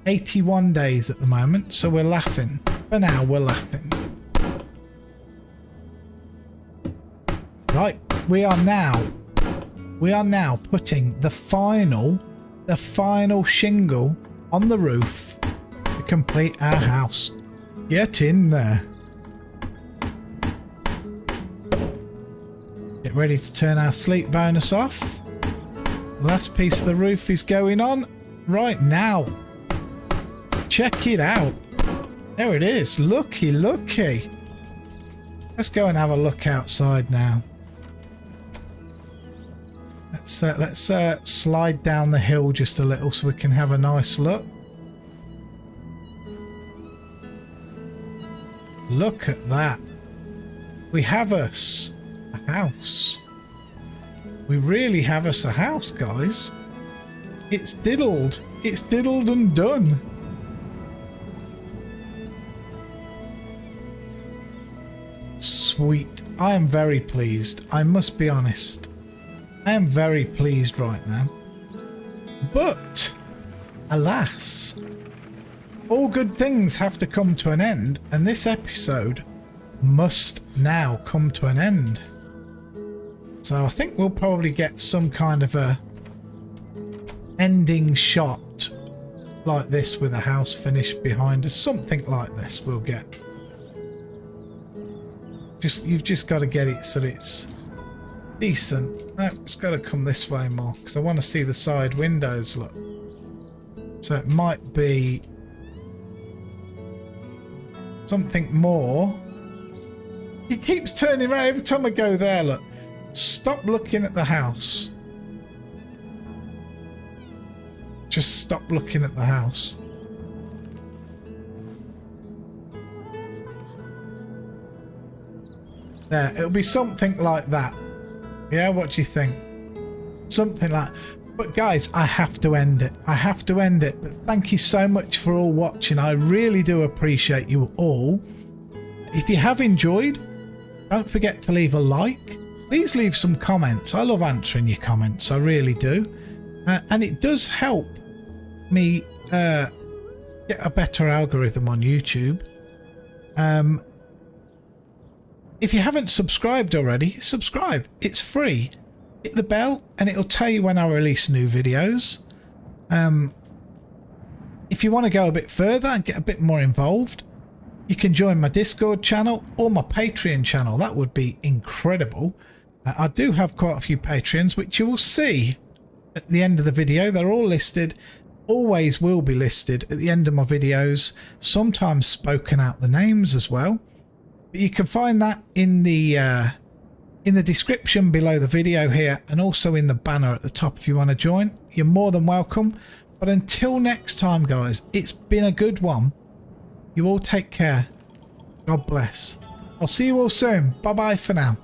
A: 81 days at the moment, so we're laughing. For now, we're laughing. Right, we are now putting the final shingle on the roof to complete our house. Get in there. Get ready to turn our sleep bonus off. The last piece of the roof is going on right now. Check it out. There it is. Looky, looky. Let's go and have a look outside now. Let's slide down the hill just a little so we can have a nice look. Look at that. We have us a house. We really have us a house, guys. It's diddled. It's diddled and done. Sweet. I am very pleased. I must be honest. I am very pleased right now. But, alas, all good things have to come to an end, and this episode must now come to an end. So I think we'll probably get some kind of a ending shot like this with a house finished behind us. Something like this we'll get. You've just got to get it so that it's decent. No, it's got to come this way more because I want to see the side windows. Look, so it might be something more. He keeps turning around every time I go there. Look, stop looking at the house. Just stop looking at the house. There, it'll be something like that. Yeah, what do you think? Something like... But guys, I have to end it. I have to end it. But thank you so much for all watching. I really do appreciate you all. If you have enjoyed, don't forget to leave a like. Please leave some comments. I love answering your comments. I really do. And it does help me get a better algorithm on YouTube. If you haven't subscribed already, subscribe. It's free. Hit the bell and it'll tell you when I release new videos. If you want to go a bit further and get a bit more involved, you can join my Discord channel or my Patreon channel. That would be incredible. I do have quite a few Patreons, which you will see at the end of the video. They're all listed. Always will be listed at the end of my videos. Sometimes spoken out the names as well. But you can find that in the in the description below the video here, and also in the banner at the top if you want to join. You're more than welcome. But until next time, guys, it's been a good one. You all take care. God bless. I'll see you all soon. Bye bye for now.